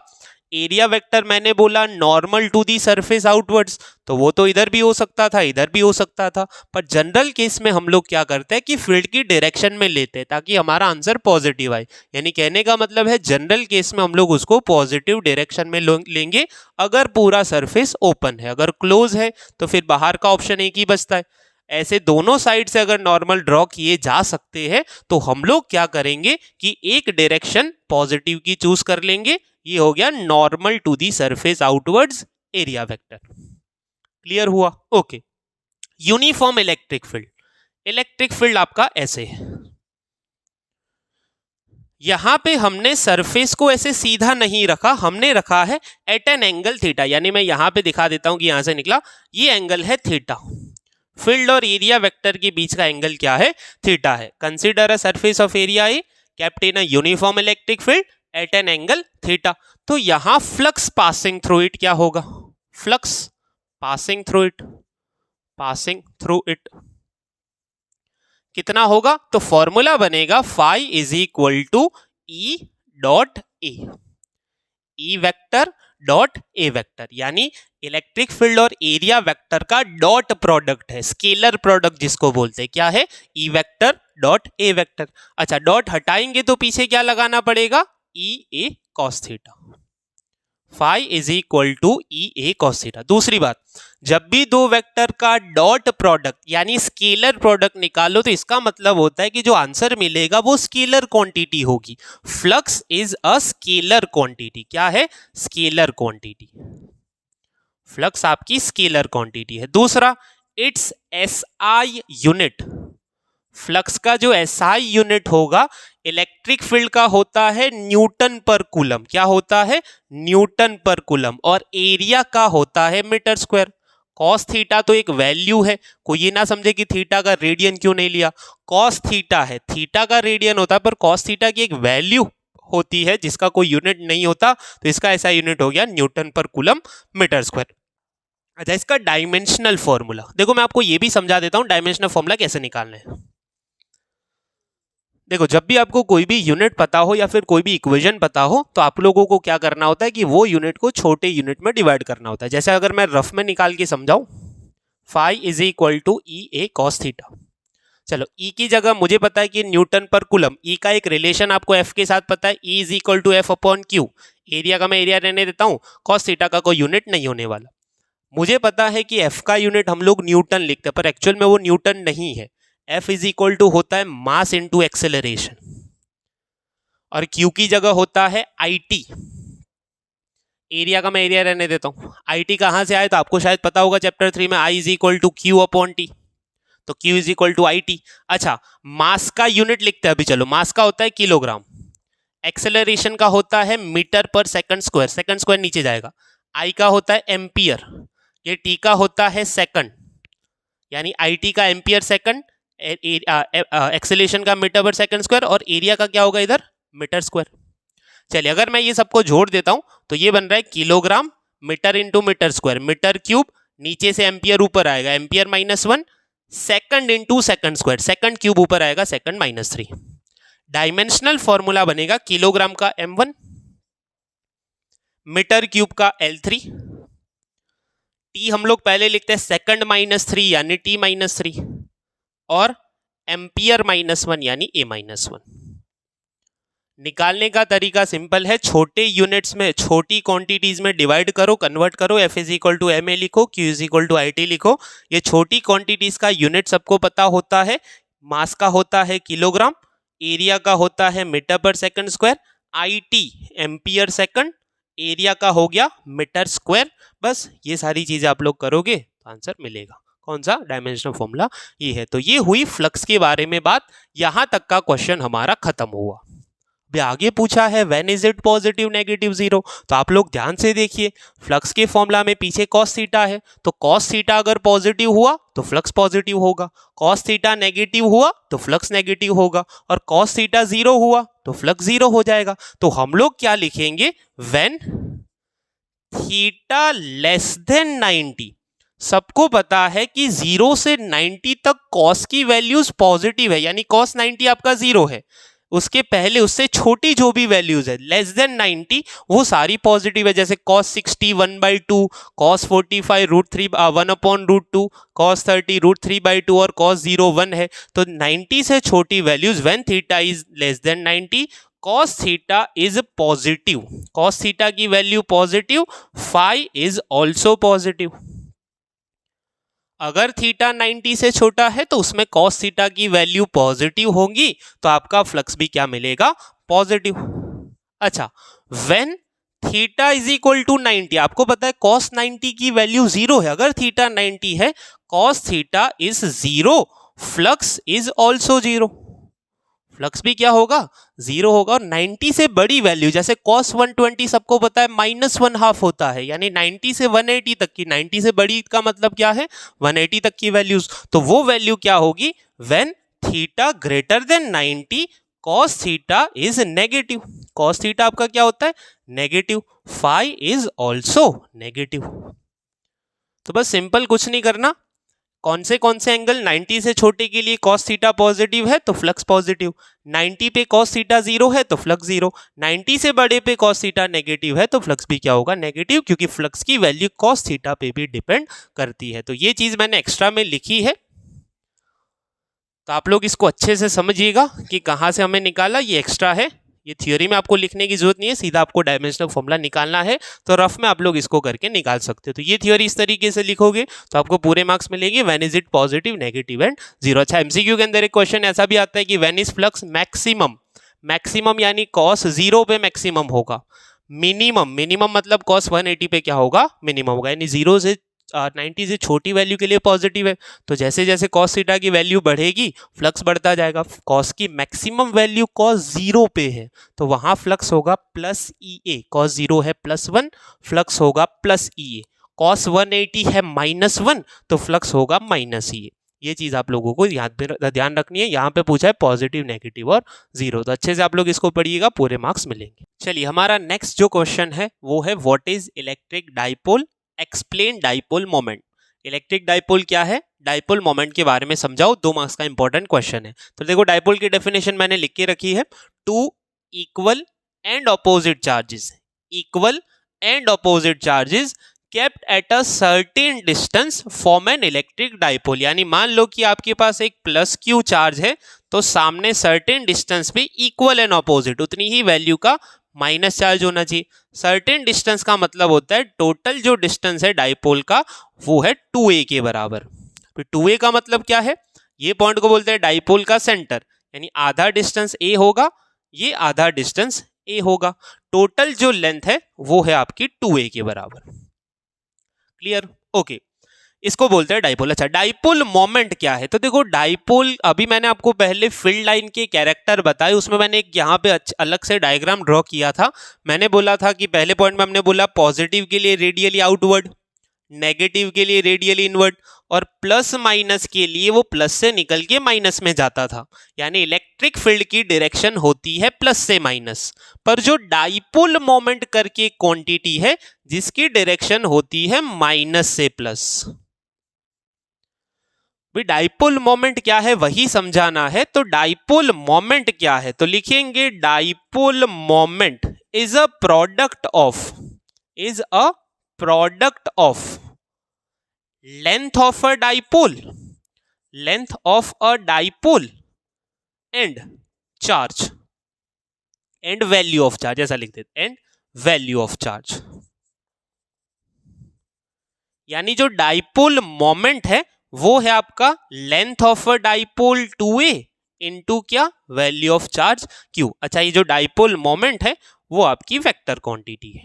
एरिया वेक्टर मैंने बोला normal to the surface outwards, तो वो तो इधर भी हो सकता था, इधर भी हो सकता था, पर जनरल केस में हम लोग क्या करते हैं कि फील्ड की डायरेक्शन में लेते हैं ताकि हमारा आंसर पॉजिटिव आए। यानी कहने का मतलब है जनरल केस में हम लोग उसको पॉजिटिव डायरेक्शन में लेंगे अगर पूरा सरफेस ओपन है। अगर क्लोज है तो फिर बाहर का ऑप्शन एक ही बचता है। ऐसे दोनों साइड से अगर नॉर्मल ड्रॉ किए जा सकते हैं तो हम लोग क्या करेंगे कि एक डायरेक्शन पॉजिटिव की चूज कर लेंगे। ये हो गया normal to the surface outwards area vector. Clear हुआ? Okay. Uniform electric field, electric field आपका ऐसे है, यहां पे हमने सरफेस को ऐसे सीधा नहीं रखा, हमने रखा है एट एन एंगल थीटा। यानी मैं यहां पे दिखा देता हूं कि यहां से निकला, ये एंगल है थीटा। फील्ड और एरिया वेक्टर के बीच का एंगल क्या है? थीटा है। Consider a surface of area A kept in a uniform electric field eight an angle theta. तो यहां फ्लक्स पासिंग थ्रू इट क्या होगा? फ्लक्स पासिंग थ्रू इट कितना होगा? तो फॉर्मूला बनेगा phi is equal to E dot A, E vector dot A vector, यानी इलेक्ट्रिक फील्ड और एरिया वेक्टर का डॉट प्रोडक्ट है, स्केलर प्रोडक्ट जिसको बोलते हैं। क्या है? E vector dot A vector. अच्छा, डॉट हटाएंगे तो पीछे क्या लगाना पड़ेगा? E A cos theta. Phi is equal to E A cos theta. दूसरी बात, जब भी दो वेक्टर का डॉट प्रोडक्ट यानी स्केलर प्रोडक्ट निकालो तो इसका मतलब होता है कि जो आंसर मिलेगा वो स्केलर क्वांटिटी होगी। Flux is a scalar quantity. क्या है? Scalar quantity. फ्लक्स आपकी स्केलर क्वांटिटी है। दूसरा, इट्स एसआई यूनिट। फ्लक्स का जो एसआई यूनिट होगा इलेक्ट्रिक फील्ड का होता है न्यूटन पर कूलम। क्या होता है? न्यूटन पर कूलम। और एरिया का होता है मीटर स्क्वायर। कॉस थीटा तो एक वैल्यू है, कोई ये ना समझे कि थीटा का रेडियन क्यों नहीं लिया। कॉस थीटा है, थीटा का रेडियन होता है, पर कॉस थीटा की एक वैल्यू होती है जिसका कोई यूनिट नहीं होता, तो इसका ऐसा यूनिट हो गया न्यूटन पर कूलम मीटर स्क्वायर। अच्छा, इसका डायमेंशनल फॉर्मूला देखो, मैं आपको ये भी समझा देता हूं डायमेंशनल फॉर्मूला कैसे निकालना है। देखो, जब भी आपको कोई भी यूनिट पता हो या फिर कोई भी इक्वेशन पता हो तो आप लोगों को क्या करना होता है कि वो यूनिट को छोटे यूनिट में डिवाइड करना होता है। जैसे अगर मैं रफ में निकाल के समझाऊं, phi is equal to E A cos theta. चलो, ई की जगह मुझे पता है कि न्यूटन पर कूलम। ई का एक रिलेशन आपको एफ के साथ पता है, E is equal to F upon Q. Area का मैं एरिया रहने देता हूं, कॉस थीटा का कोई यूनिट नहीं होने वाला। मुझे पता है कि एफ का यूनिट हम लोग न्यूटन लिखते हैं, पर एक्चुअल में वो न्यूटन नहीं है। एफ इज इक्वल टू होता है मास इनटू एक्सेलरेशन, और क्यू की जगह होता है आई टी। एरिया का मैं एरिया रहने देता हूं। आई टी कहां से आए तो आपको शायद पता होगा चैप्टर 3 में, I is equal to Q upon T, तो Q is equal to I T. अच्छा, मास का यूनिट लिखते हैं अभी। चलो, मास का होता है किलोग्राम, एक्सेलरेशन का होता है मीटर पर सेकंड स्क्वायर, सेकंड स्क्वायर नीचे जाएगा। आई का होता है एम्पियर, ये टी का होता है सेकंड, यानी आई टी का एम्पियर सेकंड, एक्सेलरेशन का मीटर पर सेकंड स्क्वायर, और एरिया का क्या होगा इधर? Metre square. चलिए, अगर मैं ये सबको जोड़ देता हूं तो ये बन रहा है kilogram metre into metre square, metre cube, नीचे से एम्पियर ऊपर आएगा, ampere -1, second into second square, second cube ऊपर आएगा, सेकंड -3। डायमेंशनल फॉर्मूला बनेगा किलोग्राम का m1, मीटर क्यूब का L3, टी हम लोग पहले लिखते हैं सेकंड -3 यानी t-3, और एम्पियर -1 यानी a-1। निकालने का तरीका सिंपल है, छोटे यूनिट्स में छोटी क्वांटिटीज में डिवाइड करो, कन्वर्ट करो, F is equal to M A लिखो, Q is equal to I T लिखो। ये छोटी क्वांटिटीज का यूनिट सबको पता होता है। मास का होता है किलोग्राम, एरिया का होता है मीटर पर second square, I T ampere second, area का हो गया मीटर स्क्वायर। बस ये सारी चीजें आप लोग करोगे तो आंसर मिलेगा। कौन सा? डायमेंशनल फॉर्मूला ये है। तो ये हुई फ्लक्स के बारे में बात। यहां तक का क्वेश्चन हमारा खत्म हुआ। आगे पूछा है when is it positive negative zero, तो आप लोग ध्यान से देखिए, फ्लक्स के फॉर्मूला में पीछे कॉस थीटा है, तो कॉस थीटा अगर पॉजिटिव हुआ तो फ्लक्स पॉजिटिव होगा, कॉस थीटा नेगेटिव हुआ तो फ्लक्स नेगेटिव होगा, और कॉस थीटा जीरो हुआ तो फ्लक्स जीरो हो जाएगा। तो हम लोग क्या लिखेंगे? When theta less than 90। सबको पता है कि 0 से 90 तक कॉस की वैल्यूज पॉजिटिव है, यानी कॉस 90 आपका जीरो है, उसके पहले उससे छोटी जो भी वैल्यूज है लेस देन 90 वो सारी पॉजिटिव है। जैसे cos 60 1/2, cos 45 √3 1/√2, cos 30 √3/2 और cos 0 1 है। तो 90 से छोटी values when theta is less than 90, cos theta is positive, cos theta की value positive, phi is also positive. अगर थीटा 90 से छोटा है तो उसमें cos थीटा की वैल्यू पॉजिटिव होगी, तो आपका फ्लक्स भी क्या मिलेगा? पॉजिटिव। अच्छा, when theta is equal to 90, आपको पता है cos 90 की वैल्यू 0 है। अगर थीटा 90 है, cos theta is 0, flux is also 0, flux भी क्या होगा? 0 होगा। और 90 से बड़ी वैल्यू जैसे cos 120 सबको पता है -1/2 होता है, यानी 90 से 180 तक की, 90 से बड़ी का मतलब क्या है? 180 तक की वैल्यूज। तो वो वैल्यू क्या होगी? When theta greater than 90, cos theta is negative, cos theta आपका क्या होता है? Negative, phi is also negative. तो बस सिंपल कुछ नहीं करना, कौन से एंगल 90 से छोटे के लिए cos थीटा पॉजिटिव है तो फ्लक्स पॉजिटिव, 90 पे cos थीटा 0 है तो फ्लक्स 0, 90 से बड़े पे cos थीटा नेगेटिव है तो फ्लक्स भी क्या होगा? नेगेटिव, क्योंकि फ्लक्स की वैल्यू cos थीटा पे भी डिपेंड करती है। तो ये चीज मैंने एक्स्ट्रा में लिखी है, तो आप लोग इसको अच्छे से समझिएगा कि कहां से हमें निकाला, ये एक्स्ट्रा है, ये थ्योरी में आपको लिखने की जरूरत नहीं है, सीधा आपको डायमेंशनल फॉर्मूला निकालना है, तो रफ में आप लोग इसको करके निकाल सकते हो। तो ये थ्योरी इस तरीके से लिखोगे तो आपको पूरे मार्क्स मिलेंगे। When is it positive, negative and zero. अच्छा, एमसीक्यू के अंदर एक क्वेश्चन ऐसा भी आता है कि when is flux maximum, maximum यानी कॉस 0 पे मैक्सिमम होगा, मिनिमम, मिनिमम मतलब कॉस 180 पे क्या होगा, मिनिमम होगा, यानी 0 से 90 से छोटी वैल्यू के लिए पॉजिटिव है। तो जैसे जैसे कॉस थीटा की वैल्यू बढ़ेगी फ्लक्स बढ़ता जाएगा। कॉस की मैक्सिमम वैल्यू कॉस 0 पे है तो वहां फ्लक्स होगा प्लस ई ए, कॉस 0 है +1, फ्लक्स होगा प्लस ई ए। कॉस 180 है -1 तो फ्लक्स होगा माइनस ई ए। ये चीज आप लोगों को ध्यान रखनी है। यहाँ पे पूछा है पॉजिटिव, नेगेटिव और जीरो, तो अच्छे से आप लोग इसको पढ़िएगा, पूरे मार्क्स मिलेंगे। चलिए, हमारा नेक्स्ट जो क्वेश्चन है वो है what is electric dipole, explain dipole moment. Electric dipole क्या है, डाइपोल मोमेंट के बारे में समझाओ, 2 मार्क्स का इंपॉर्टेंट क्वेश्चन है। तो देखो, डाइपोल की डेफिनेशन मैंने लिख के रखी है, 2 equal and opposite charges, equal and opposite charges kept at a certain distance form an electric dipole. यानी मान लो कि आपके पास एक प्लस क्यू चार्ज है तो सामने सर्टेन डिस्टेंस पे इक्वल एंड ऑपोजिट उतनी ही वैल्यू का माइनस चार्ज होना चाहिए। सर्टेन डिस्टेंस का मतलब होता है टोटल जो डिस्टेंस है डाइपोल का वो है 2a के बराबर। फिर 2a का मतलब क्या है, ये पॉइंट को बोलते हैं डाइपोल का सेंटर, यानी आधा डिस्टेंस a होगा, ये आधा डिस्टेंस a होगा, टोटल जो लेंथ है वो है आपकी 2a के बराबर। क्लियर? ओके, इसको बोलते हैं डाइपोल। अच्छा, डाइपोल मोमेंट क्या है, तो देखो डाइपोल, अभी मैंने आपको पहले फील्ड लाइन के कैरेक्टर बताए, उसमें मैंने एक यहाँ पे अलग से डायग्राम ड्रॉ किया था। मैंने बोला था कि पहले पॉइंट में हमने बोला पॉजिटिव के लिए रेडियली आउटवर्ड, नेगेटिव के लिए रेडियली इनवर्ड, और प्लस माइनस के लिए वो प्लस से निकल के माइनस में जाता था। यानी इलेक्ट्रिक फील्ड की डायरेक्शन होती है प्लस से माइनस, पर जो डाइपोल मोमेंट करके क्वांटिटी है जिसकी डायरेक्शन होती है माइनस से प्लस। डाइपोल मोमेंट क्या है वही समझाना है। तो डाइपोल मोमेंट क्या है, तो लिखेंगे dipole moment is a product of length of a dipole, length of a dipole and charge and value of charge, ऐसा लिख देते, एंड वैल्यू ऑफ चार्ज। यानी जो डाइपोल मोमेंट है वो है आपका length of a dipole 2a into क्या, वैल्यू ऑफ चार्ज q। अच्छा, ये जो डाइपोल मोमेंट है वो आपकी वेक्टर क्वांटिटी है।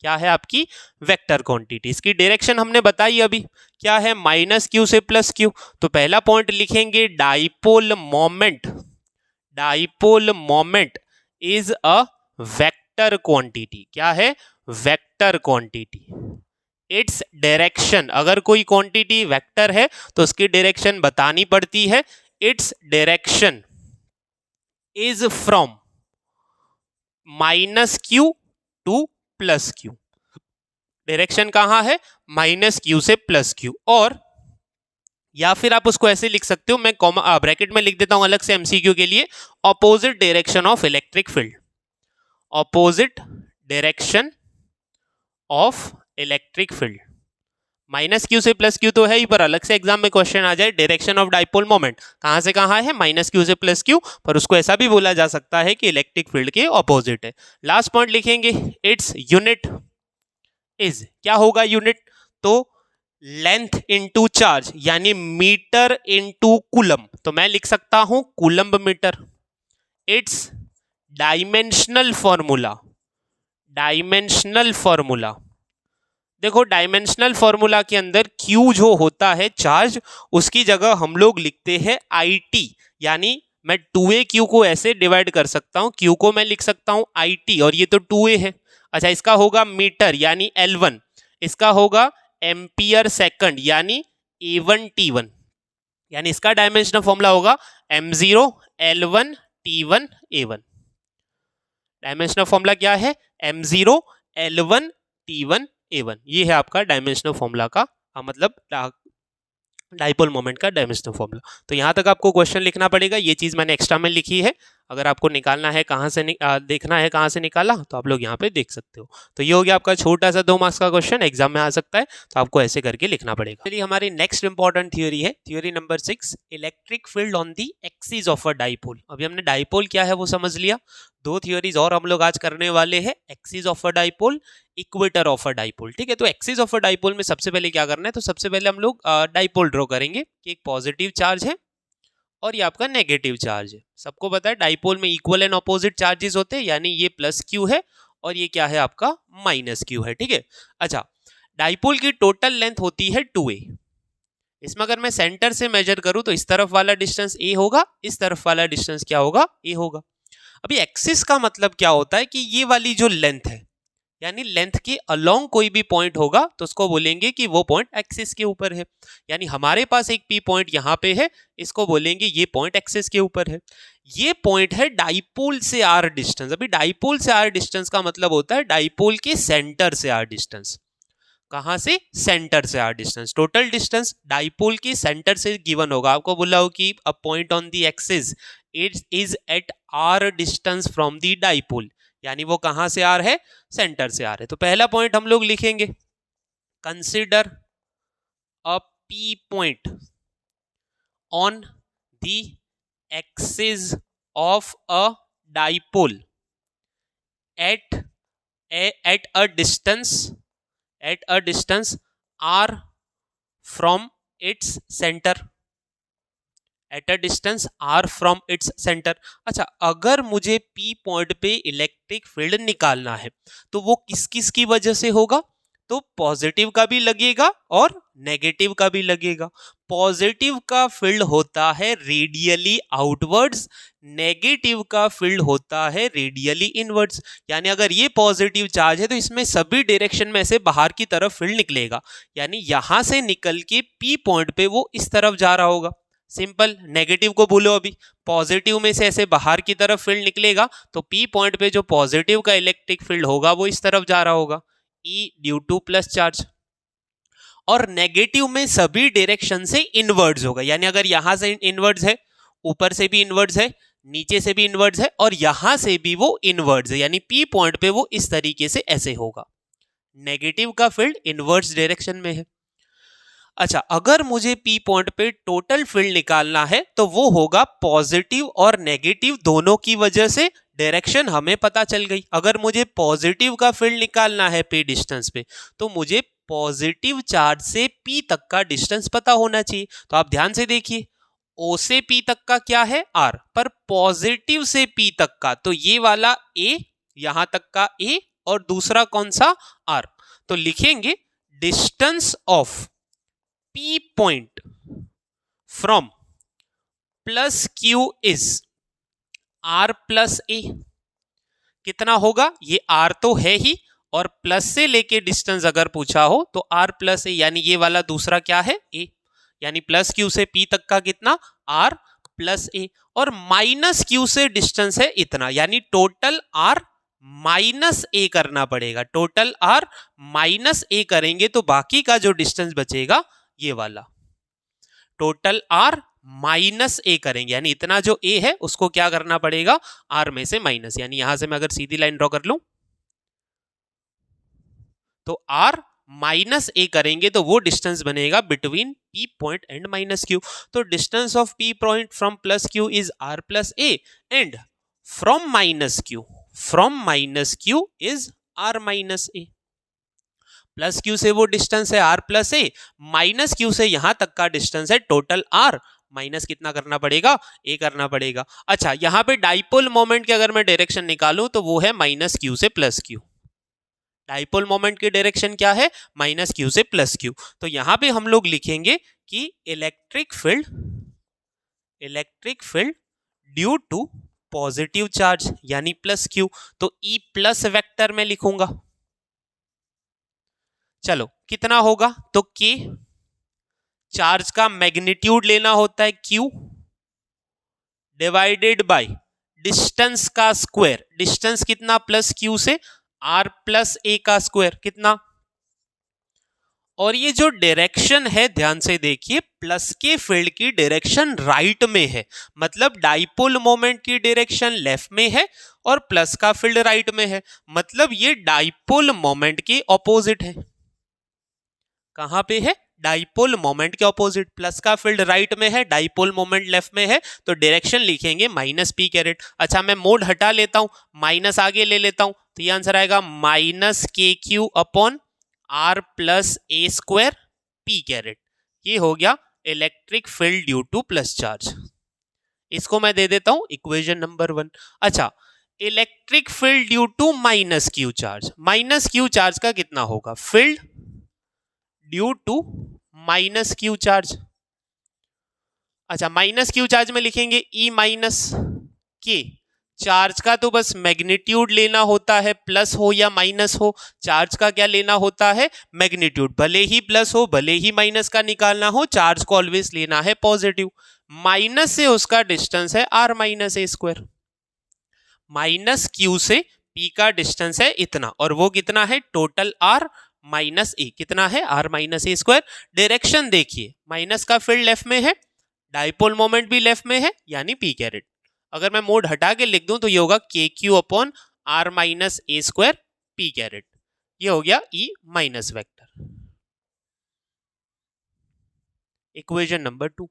क्या है आपकी वेक्टर क्वांटिटी। इसकी डायरेक्शन हमने बताई अभी, क्या है, -q से +q। तो पहला पॉइंट लिखेंगे dipole moment, dipole moment is a vector quantity. क्या है, वेक्टर क्वांटिटी। इट्स डायरेक्शन, अगर कोई क्वांटिटी वेक्टर है तो उसकी डायरेक्शन बतानी पड़ती है। Its direction is from -q to +q। Direction कहां है, -q से +q। और या फिर आप उसको ऐसे लिख सकते हो, मैं ब्रैकेट में लिख देता हूं अलग से एमसीक्यू के लिए, opposite direction of electric field, opposite direction of electric field. -q से +q तो है ही, पर अलग से एग्जाम में क्वेश्चन आ जाए डायरेक्शन ऑफ डाइपोल मोमेंट कहां से कहां है, -q से +q, पर उसको ऐसा भी बोला जा सकता है कि इलेक्ट्रिक फील्ड के ऑपोजिट है। लास्ट पॉइंट लिखेंगे इट्स यूनिट इज, क्या होगा यूनिट, तो लेंथ इनटू चार्ज, यानी मीटर इनटू कूलम। तो मैं लिख सकता हूं coulomb metre. Its dimensional formula, dimensional formula, देखो डायमेंशनल फॉर्मूला के अंदर Q जो होता है चार्ज, उसकी जगह हम लोग लिखते हैं IT, यानी मैं 2AQ को ऐसे डिवाइड कर सकता हूं, Q को मैं लिख सकता हूं IT, और ये तो 2A है। अच्छा, इसका होगा मीटर यानी L1, इसका होगा एम्पियर सेकंड यानी A1T1, यानी इसका डायमेंशनल फॉर्मूला होगा M0 L1 T1 A1। Dimensional formula क्या है, M0 L1 T1 A1। ये है आपका डायमेंशनल फॉर्मूला का मतलब डाइपोल मोमेंट का डायमेंशनल फॉर्मूला। तो यहां तक आपको क्वेश्चन लिखना पड़ेगा, ये चीज मैंने एक्स्ट्रा में लिखी है, अगर आपको निकालना है कहाँ से देखना है कहाँ से निकाला तो आप लोग यहाँ पे देख सकते हो। तो ये हो गया आपका छोटा सा 2 मार्क्स का क्वेश्चन, एग्जाम में आ सकता है, तो आपको ऐसे करके लिखना पड़ेगा। चलिए हमारी नेक्स्ट इंपॉर्टेंट थ्योरी है theory number 6, electric field on the axis of a dipole. अभी हमने डाइपोल क्या है वो समझ लिया, 2 थ्योरीज और हम लोग आज करने वाले हैं, axis of a dipole, equator of a dipole. ठीक है, तो एक्सिस ऑफ अ डाइपोल में सबसे पहले क्या करना है, तो सबसे पहले हम लोग डाइपोल ड्रॉ करेंगे कि एक पॉजिटिव चार्ज है और ये आपका नेगेटिव चार्ज है। सबको पता है डाइपोल में इक्वल एंड ऑपोजिट चार्जेस होते हैं, यानी ये प्लस क्यू है और ये क्या है आपका माइनस क्यू है। ठीक है, अच्छा डाइपोल की टोटल लेंथ होती है 2a। इसमें अगर मैं सेंटर से मेजर करूं तो इस तरफ वाला डिस्टेंस a होगा, इस तरफ वाला डिस्टेंस क्या होगा, a होगा। अभी एक्सिस का मतलब क्या होता है कि ये वाली जो लेंथ है, यानी लेंथ के अलोंग कोई भी पॉइंट होगा तो उसको बोलेंगे कि वो पॉइंट एक्सिस के ऊपर है। यानी हमारे पास एक पी पॉइंट यहाँ पे है, इसको बोलेंगे ये पॉइंट एक्सिस के ऊपर है। ये पॉइंट है डाइपोल से आर डिस्टेंस। अभी डाइपोल से आर डिस्टेंस का मतलब होता है डाइपोल के सेंटर से आर डिस्टेंस। कहां से, सेंटर से R distance. Total distance dipole के सेंटर से गिवन होगा, आपको बोला हो कि a point on the axis it is at R distance from the dipole, यानी वो कहां से आर है, सेंटर से आर है। तो पहला पॉइंट हम लोग लिखेंगे, consider a P point on the axis of a dipole at a distance r from its center, at a distance r from its center। अच्छा, अगर मुझे p पॉइंट पे इलेक्ट्रिक फील्ड निकालना है तो वो किस किस की वजह से होगा, तो पॉजिटिव का भी लगेगा और नेगेटिव का भी लगेगा। पॉजिटिव का फील्ड होता है रेडियली आउटवर्ड्स, नेगेटिव का फील्ड होता है रेडियली इनवर्ड्स। यानी अगर ये पॉजिटिव चार्ज है तो इसमें सभी डायरेक्शन में से बाहर की तरफ फील्ड निकलेगा, यानी यहां से निकल के पी पॉइंट पे वो इस तरफ जा रहा होगा। सिंपल, नेगेटिव को भूलो, अभी पॉजिटिव में से ऐसे बाहर की तरफ फील्ड निकलेगा तो पी पॉइंट पे जो पॉजिटिव का इलेक्ट्रिक फील्ड होगा वो इस तरफ जा रहा होगा, ई ड्यू टू प्लस चार्ज। और नेगेटिव में सभी डायरेक्शन से इनवर्ड्स होगा, यानी अगर यहां से इनवर्ड्स है, ऊपर से भी इनवर्ड्स है, नीचे से भी इनवर्ड्स है और यहां से भी वो इनवर्ड्स है, यानी पी पॉइंट पे वो इस तरीके से ऐसे होगा। नेगेटिव का फील्ड इनवर्ड्स डायरेक्शन में है। अच्छा, अगर मुझे पी पॉइंट पे टोटल फील्ड निकालना है तो वो होगा पॉजिटिव और नेगेटिव दोनों की वजह से, डायरेक्शन हमें पता चल गई। अगर मुझे पॉजिटिव का फील्ड निकालना है पी डिस्टेंस पे तो मुझे पॉजिटिव चार्ज से पी तक का डिस्टेंस पता होना चाहिए। तो आप ध्यान से देखिए, ओ से पी तक का क्या है, आर, पर पॉजिटिव से पी तक का तो ये वाला ए, यहां तक का ए, और दूसरा कौन सा, आर। तो लिखेंगे distance of P point from plus Q is R plus A। कितना होगा, ये R तो है ही और प्लस से लेके डिस्टेंस अगर पूछा हो तो R प्लस ए, यानी ये वाला दूसरा क्या है, A, यानी प्लस Q से P तक का कितना, R प्लस ए, और माइनस Q से डिस्टेंस है इतना, यानी टोटल R माइनस ए करना पड़ेगा। टोटल R माइनस ए करेंगे तो बाकी का जो डिस्टेंस बचेगा ये वाला, टोटल R माइनस ए करेंगे, यानी इतना जो ए है उसको क्या करना पड़ेगा, R में से माइनस। यानी यहां से मैं अगर सीधी लाइन ड्रॉ कर लूं तो R माइनस ए करेंगे तो वो डिस्टेंस बनेगा between P point and minus Q। तो distance of P point from plus Q is R plus A and from minus Q is R minus A. Plus Q से वो डिस्टेंस है R plus A, minus Q से यहां तक का डिस्टेंस है टोटल आर, माइनस कितना करना पड़ेगा, ए करना पड़ेगा। अच्छा, यहां पे डाइपोल मोमेंट की अगर मैं डायरेक्शन निकालूं तो वो है माइनस क्यू से प्लस क्यू। डाइपोल मोमेंट की डायरेक्शन क्या है, माइनस क्यू से प्लस क्यू। तो यहां पे हम लोग लिखेंगे कि electric field due to positive charge यानी प्लस क्यू, तो ई प्लस वेक्टर में लिखूंगा। चलो कितना होगा, तो K चार्ज का मैग्नीट्यूड लेना होता है Q डिवाइडेड बाय डिस्टेंस का स्क्वायर। डिस्टेंस कितना प्लस Q से, R प्लस ए का स्क्वायर कितना, और ये जो डायरेक्शन है ध्यान से देखिए प्लस के फील्ड की डायरेक्शन राइट में है, मतलब डाइपोल मोमेंट की डायरेक्शन लेफ्ट में है और प्लस का फील्ड राइट में है, मतलब ये डाइपोल मोमेंट के ऑपोजिट है। कहां पे है? डाइपोल मोमेंट के ऑपोजिट। प्लस का फील्ड राइट में है, डाइपोल मोमेंट लेफ्ट में है, तो डायरेक्शन लिखेंगे माइनस पी कैरेट। अच्छा मैं मोड हटा लेता हूं, माइनस आगे ले लेता हूं, तो ये आंसर आएगा minus K Q upon R plus ए स्क्वायर पी कैरेट। ये हो गया electric field due to plus charge. इसको मैं दे देता हूं इक्वेशन नंबर 1। अच्छा, electric field due to minus Q charge, minus Q charge का कितना होगा? Field due to minus Q charge. अच्छा, माइनस क्यू चार्ज में लिखेंगे ई माइनस के। चार्ज का तो बस मैग्नीट्यूड लेना होता है, प्लस हो या माइनस हो। चार्ज का क्या लेना होता है? मैग्नीट्यूड। भले ही प्लस हो, भले ही माइनस का निकालना हो, चार्ज को ऑलवेज लेना है पॉजिटिव। माइनस से उसका डिस्टेंस है R minus A square. Minus Q से पी का डिस्टेंस है इतना, और वो कितना है? Total R minus A. कितना है? R minus A square. Direction देखिए, माइनस का फील्ड लेफ्ट में है, डाइपोल मोमेंट भी लेफ्ट में है, यानी पी कैरेट। अगर मैं मोड हटा के लिख दूं तो ये होगा K Q upon R minus A square P caret. ये हो गया E minus vector. Equation number 2।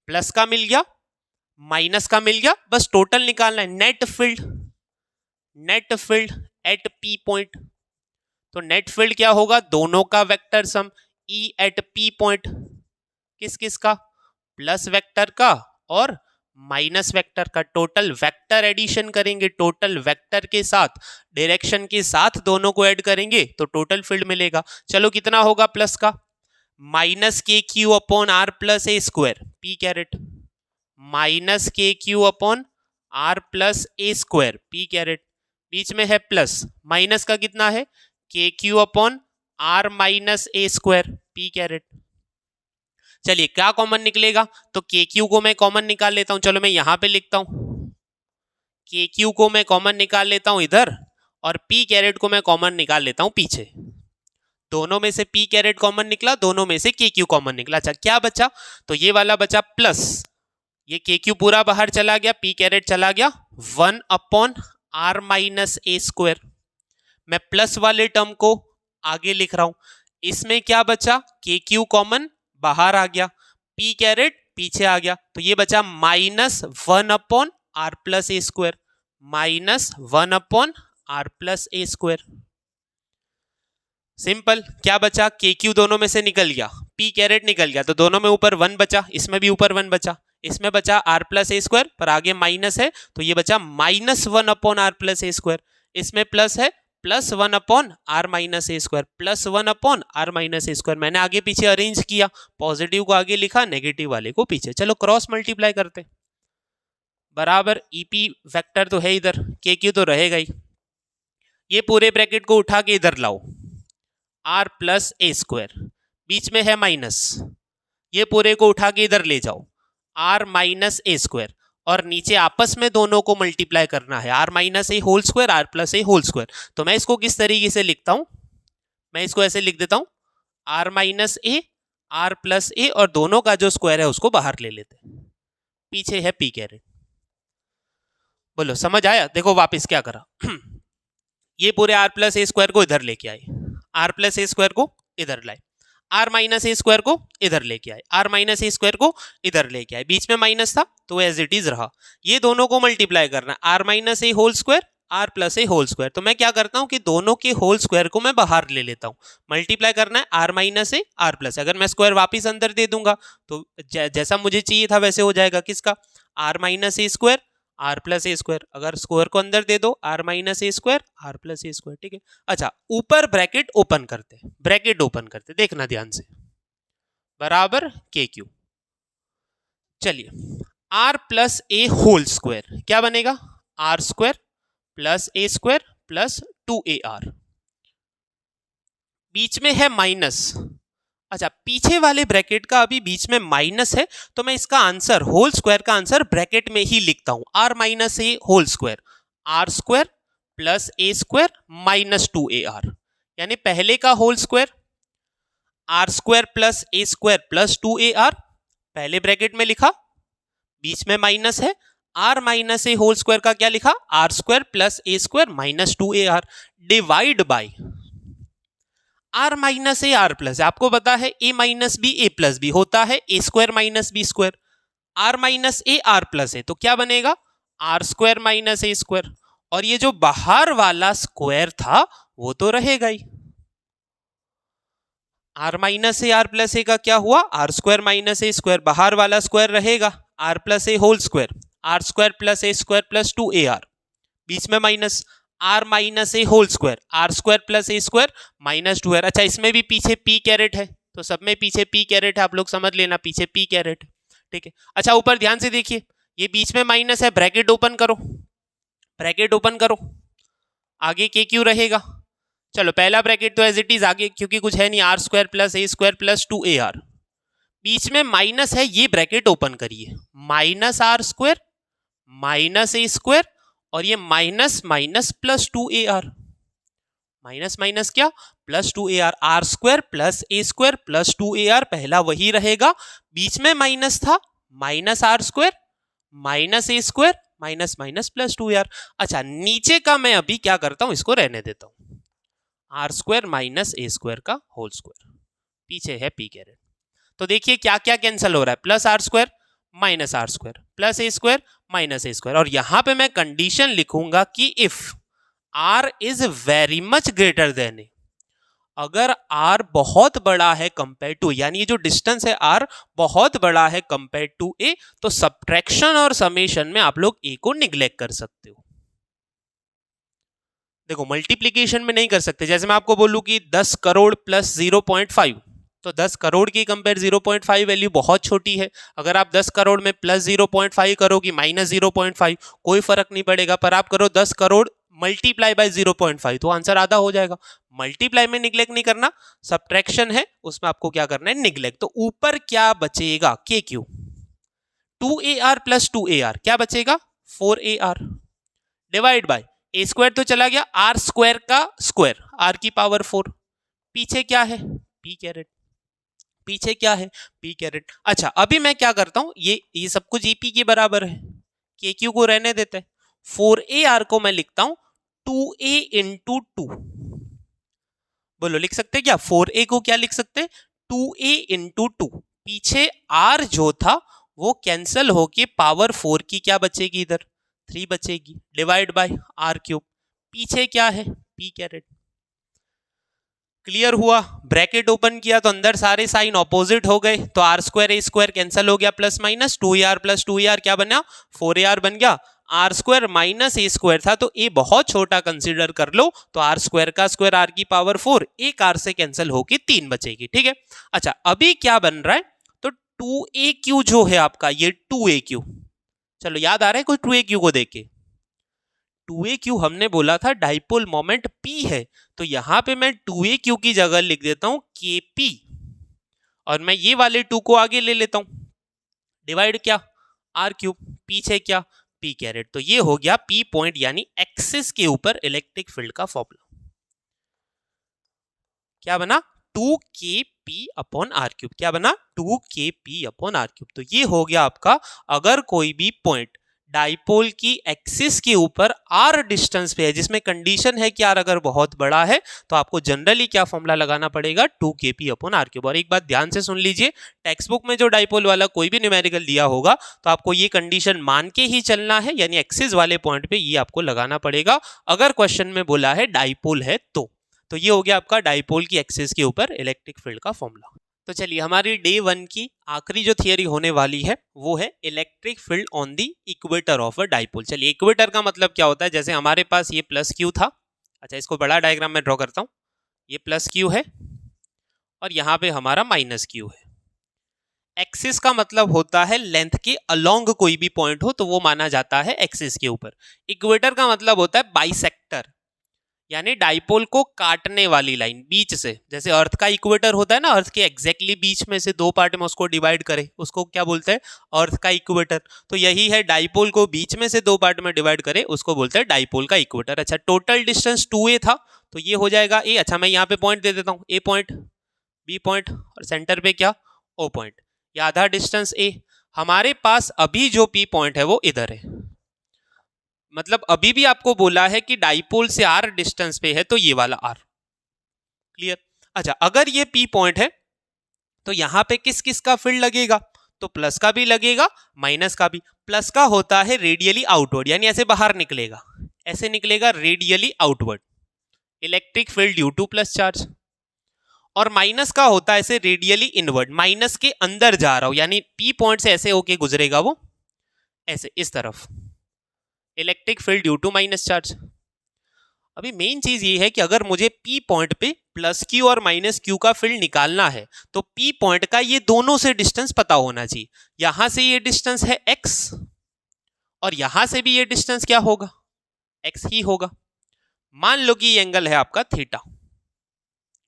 Plus का मिल गया, माइनस का मिल गया, बस टोटल निकालना है। Net field, net field at P point. तो नेट फील्ड क्या होगा? दोनों का vector sum, E at P point. किस किस का? प्लस वेक्टर का और माइनस वेक्टर का। टोटल वेक्टर एडिशन करेंगे, टोटल वेक्टर के साथ डायरेक्शन के साथ दोनों को ऐड करेंगे तो टोटल फील्ड मिलेगा। चलो कितना होगा प्लस का? Minus K Q upon R plus ए square P caret, minus K Q upon R plus ए स्क्वायर पी कैरेट। बीच में है प्लस, माइनस का कितना है? K Q upon R minus A square P caret. चलिए क्या कॉमन निकलेगा? तो के क्यू को मैं कॉमन निकाल लेता हूं। चलो मैं यहां पे लिखता हूं, के क्यू को मैं कॉमन निकाल लेता हूं इधर, और पी कैरेट को मैं कॉमन निकाल लेता हूं पीछे। दोनों में से पी कैरेट कॉमन निकला, दोनों में से के क्यू कॉमन निकला। अच्छा क्या बचा? तो ये वाला बचा प्लस, ये के क्यू पूरा बाहर चला गया, पी कैरेट चला गया, 1 upon R minus A square. मैं प्लस वाले टर्म को आगे लिख रहा हूं। इसमें क्या बचा? के क्यू कॉमन बाहर आ गया, पी कैरेट पीछे आ गया, तो ये बचा माइनस 1 अपॉन आर प्लस ए square, minus 1 upon R plus ए स्क्वायर। सिंपल। क्या बचा? के क्यू दोनों में से निकल गया, पी कैरेट निकल गया, तो दोनों में ऊपर 1 बचा, इसमें भी ऊपर 1 बचा। इसमें बचा आर प्लस ए स्क्वायर, पर आगे माइनस है, तो ये बचा माइनस 1 अपॉन आर प्लस ए स्क्वायर। इसमें प्लस है, plus 1 upon R minus A square, plus 1 upon R minus A square. मैंने आगे पीछे अरेंज किया, पॉजिटिव को आगे लिखा, नेगेटिव वाले को पीछे। चलो क्रॉस मल्टीप्लाई करते, बराबर ईपी वेक्टर तो है इधर, के क्यू तो रहेगा ही। ये पूरे ब्रैकेट को उठा के इधर लाओ, आर प्लस ए स्क्वायर, बीच में है माइनस, ये पूरे को उठा के इधर ले जाओ, आर माइनस ए स्क्वायर, और नीचे आपस में दोनों को मल्टीप्लाई करना है, R minus A whole square, R plus A whole square. तो मैं इसको किस तरीके से लिखता हूं? मैं इसको ऐसे लिख देता हूं, R minus A, R plus A, और दोनों का जो स्क्वायर है उसको बाहर ले लेते हैं, पीछे है पी कैरेट। बोलो समझ आया? देखो वापस क्या करा, ये पूरे आर प्लस ए स्क्वायर को इधर लेके आए, आर प्लस ए स्क्वायर को इधर लाए, आर माइनस ए स्क्वायर को इधर लेके आए, आर माइनस ए स्क्वायर को इधर लेके आए, बीच में माइनस था तो एज इट इज रहा। ये दोनों को मल्टीप्लाई करना, R minus A whole square, R plus A whole square. तो मैं क्या करता हूं कि दोनों के होल स्क्वायर को मैं बाहर ले लेता हूं, मल्टीप्लाई करना है R minus A R plus. अगर मैं स्क्वायर वापिस अंदर दे दूंगा तो जैसा मुझे चाहिए था वैसे हो जाएगा। किसका? R minus A square R plus A square. अगर स्क्वायर को अंदर दे दो, R minus A square R plus A square. ठीक है। अच्छा ऊपर ब्रैकेट ओपन करते, ब्रैकेट ओपन करते, देखना ध्यान से, बराबर के क्यू। चलिए R plus A whole square क्या बनेगा? आर स्क्वायर प्लस ए स्क्वायर प्लस 2ar। बीच में है माइनस। अच्छा पीछे वाले ब्रैकेट का अभी बीच में माइनस है, तो मैं इसका आंसर होल स्क्वायर का आंसर ब्रैकेट में ही लिखता हूं, R minus A whole square, R square plus A square minus 2ar, यानी पहले का whole square R square plus ए स्क्वायर प्लस 2ar, पहले ब्रैकेट में लिखा, बीच में माइनस है, R minus A whole square का क्या लिखा, R square plus A square minus 2ar, divide by R minus A R plus, आपको पता है A minus B A plus B होता है A square minus B square, R minus A R plus है तो क्या बनेगा, R square minus A square, और ये जो बाहर वाला स्क्वायर था वो तो रहेगा ही, R minus A R plus A का क्या हुआ, R square minus A square, बाहर वाला स्क्वायर रहेगा, R plus A whole square, R square plus A square plus 2ar, बीच में minus, R minus A whole square, R square plus A square minus 2ar। अच्छा, इसमें भी पीछे पी कैरेट है तो सब में पीछे पी कैरेट है, आप लोग समझ लेना पीछे पी कैरेट, ठीक है। अच्छा, ऊपर ध्यान से देखिए, ये बीच में माइनस है, ब्रैकेट ओपन करो, ब्रैकेट ओपन करो, आगे के क्यू रहेगा, चलो पहला ब्रैकेट तो एज इट इज आगे क्योंकि कुछ है नहीं, आर स्क्वायर प्लस ए स्क्वायर प्लस 2ar, बीच में माइनस है, ये ब्रैकेट ओपन करिए, minus R square minus A square, और ये minus minus plus 2ar, minus minus क्या plus 2ar, R square plus ए स्क्वायर प्लस 2ar, पहला वही रहेगा, बीच में माइनस था, minus R square minus A square minus minus plus 2ar। अच्छा, नीचे का मैं अभी क्या करता हूं, इसको रहने देता हूं, R square minus A square का होल स्क्वायर, पीछे है पी कैरेट, तो देखिए क्या क्या कैंसिल हो रहा है, plus are square minus R square plus A square minus A square, और यहां पे मैं कंडीशन लिखूंगा कि if R is very much greater than A, अगर आर बहुत बड़ा है कंपेयर टू, यानी ये जो डिस्टेंस है आर बहुत बड़ा है कंपेयर टू ए, तो सब्ट्रैक्शन और समेशन में आप लोग ए को निग्लेक्ट कर सकते हो। देखो मल्टीप्लीकेशन में नहीं कर सकते, जैसे मैं आपको बोलूं कि 10 करोड़ प्लस 0.5, तो 10 करोड़ की कंपेयर 0.5 वैल्यू बहुत छोटी है, अगर आप 10 करोड़ में प्लस 0.5 करोगे माइनस 0.5 कोई फर्क नहीं पड़ेगा, पर आप करो 10 करोड़ मल्टीप्लाई बाय 0.5 तो आंसर आधा हो जाएगा। मल्टीप्लाई में निग्लेक्ट नहीं करना, सब्ट्रैक्शन है उसमें आपको क्या करना है, निग्लेक्ट। तो ऊपर क्या बचेगा, के क्यू 2ar प्लस 2ar क्या बचेगा 4ar, divide by A square तो चला गया, आर स्क्वायर का स्क्वायर आर की पावर 4, पीछे क्या है पी कैरेट, पीछे क्या है पी कैरेट। अच्छा, अभी मैं क्या करता हूं, ये सब कुछ ईपी के बराबर है, के क्यू को रहने देते हैं, 4ar को मैं लिखता हूं 2a इंटू 2, बोलो लिख सकते हैं क्या, 4a को क्या लिख सकते हैं 2a इंटू 2, पीछे r जो था वो कैंसल होके पावर 4 की क्या बचेगी, इधर 3 बचेगी, डिवाइड बाय r क्यूब, पीछे क्या है p कैरेट। क्लियर हुआ, ब्रैकेट ओपन किया तो अंदर सारे साइन ऑपोजिट हो गए, तो R square A square cancel हो गया, plus minus 2ar plus 2ar क्या बना 4ar बन गया, R square minus A square था तो ए बहुत छोटा कंसीडर कर लो, तो आर स्क्वायर का स्क्वायर आर की पावर 4, एक आर से कैंसिल होके 3 बचेगी, ठीक है। अच्छा, अभी क्या बन रहा है, तो 2aq जो है आपका ये 2aq, चलो याद आ रहा है कोई 2aq को देख के, 2aq हमने बोला था डाइपोल मोमेंट p है, तो यहां पे मैं 2aq की जगह लिख देता हूं kp, और मैं ये वाले 2 को आगे ले लेता हूं, डिवाइड क्या r क्यूब, पीछे क्या p कैरेट, तो ये हो गया p पॉइंट यानी एक्सिस के ऊपर इलेक्ट्रिक फील्ड का फॉर्मूला, क्या बना 2kp अपॉन r क्यूब, क्या बना 2kp अपॉन r क्यूब। तो ये हो गया आपका, अगर कोई भी पॉइंट डाइपोल की एक्सिस के ऊपर r डिस्टेंस पे है, जिसमें कंडीशन है कि r अगर बहुत बड़ा है तो आपको जनरली क्या फॉर्मूला लगाना पड़ेगा 2kp अपॉन r क्यूब। और एक बात ध्यान से सुन लीजिए, टेक्स्ट बुक में जो डाइपोल वाला कोई भी न्यूमेरिकल दिया होगा तो आपको ये कंडीशन मान के ही चलना है, यानी एक्सिस वाले पॉइंट पे ये आपको लगाना पड़ेगा, अगर क्वेश्चन में बोला है डाइपोल है तो ये हो गया आपका डाइपोल की एक्सिस के ऊपर इलेक्ट्रिक फील्ड का फॉर्मूला। तो चलिए, हमारी डे 1 की आखिरी जो थियरी होने वाली है वो है electric field on the equator of a dipole. चलिए, इक्वेटर का मतलब क्या होता है, जैसे हमारे पास ये प्लस क्यू था, अच्छा इसको बड़ा डायग्राम में ड्रॉ करता हूं, ये प्लस क्यू है और यहाँ पे हमारा माइनस क्यू है। एक्सिस का मतलब होता है लेंथ के अलोंग कोई भी पॉइंट हो तो वो माना जाता है एक्सिस के ऊपर। इक्वेटर का मतलब होता है बाइसेक्टर, यानी डाइपोल को काटने वाली लाइन बीच से, जैसे अर्थ का इक्वेटर होता है ना, अर्थ के एग्जैक्टली बीच में से 2 पार्ट में उसको डिवाइड करे, उसको क्या बोलते हैं अर्थ का इक्वेटर। तो यही है, डाइपोल को बीच में से 2 पार्ट में डिवाइड करे उसको बोलते हैं डाइपोल का इक्वेटर। अच्छा, टोटल डिस्टेंस 2a था तो ये हो जाएगा a। अच्छा, मैं यहाँ पे पॉइंट दे देता हूँ, a पॉइंट, बी पॉइंट और सेंटर पे क्या ओ पॉइंट, ये आधा डिस्टेंस ए। हमारे पास अभी जो पी पॉइंट है वो इधर है, मतलब अभी भी आपको बोला है कि डाइपोल से आर डिस्टेंस पे है, तो ये वाला आर। क्लियर? अच्छा, अगर ये पी पॉइंट है तो यहां पे किस किस का फील्ड लगेगा, तो प्लस का भी लगेगा माइनस का भी। प्लस का होता है रेडियली आउटवर्ड, यानी ऐसे बाहर निकलेगा, ऐसे निकलेगा radially outward, electric field due to plus charge. और माइनस का होता है ऐसे रेडियली इनवर्ड, माइनस के अंदर जा रहा हूं, यानी पी पॉइंट से ऐसे होके गुजरेगा वो ऐसे इस तरफ, electric field due to minus charge. अभी मेन चीज ये है कि अगर मुझे पी पॉइंट पे प्लस क्यू और माइनस क्यू का फील्ड निकालना है तो पी पॉइंट का ये दोनों से डिस्टेंस पता होना चाहिए। यहां से ये डिस्टेंस है x और यहां से भी ये डिस्टेंस क्या होगा, x ही होगा। मान लो कि ये एंगल है आपका थीटा,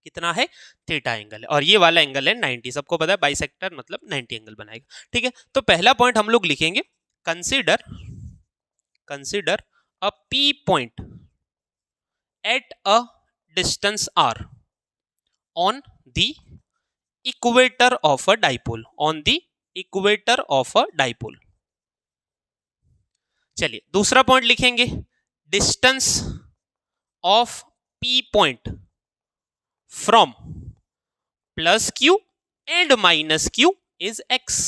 कितना है, थीटा एंगल है, और ये वाला एंगल है 90। सबको पता है बाइसेक्टर मतलब 90 एंगल बनाएगा। ठीक है, तो पहला पॉइंट हम लोग लिखेंगे, consider a P point at a distance r on the equator of a dipole, on the equator of a dipole। चलिए दूसरा पॉइंट लिखेंगे, distance of p point from plus q and minus q is x।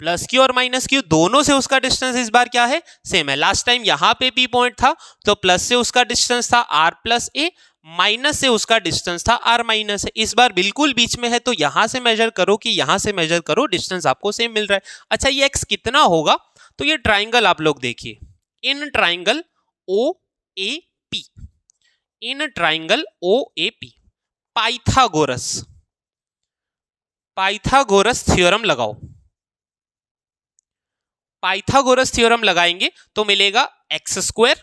Plus Q और माइनस क्यू दोनों से उसका डिस्टेंस इस बार क्या है, सेम है। लास्ट टाइम यहां पे पी पॉइंट था तो प्लस से उसका डिस्टेंस था आर प्लस ए, माइनस से उसका डिस्टेंस था आर माइनस ए। इस बार बिल्कुल बीच में है, तो यहां से मेजर करो कि यहां से मेजर करो, डिस्टेंस आपको सेम मिल रहा है। अच्छा, ये एक्स कितना होगा, तो ये ट्राइंगल आप लोग देखिए, in triangle O A P, in triangle O A P Pythagoras theorem लगाओ। पाइथागोरस थ्योरम लगाएंगे तो मिलेगा X square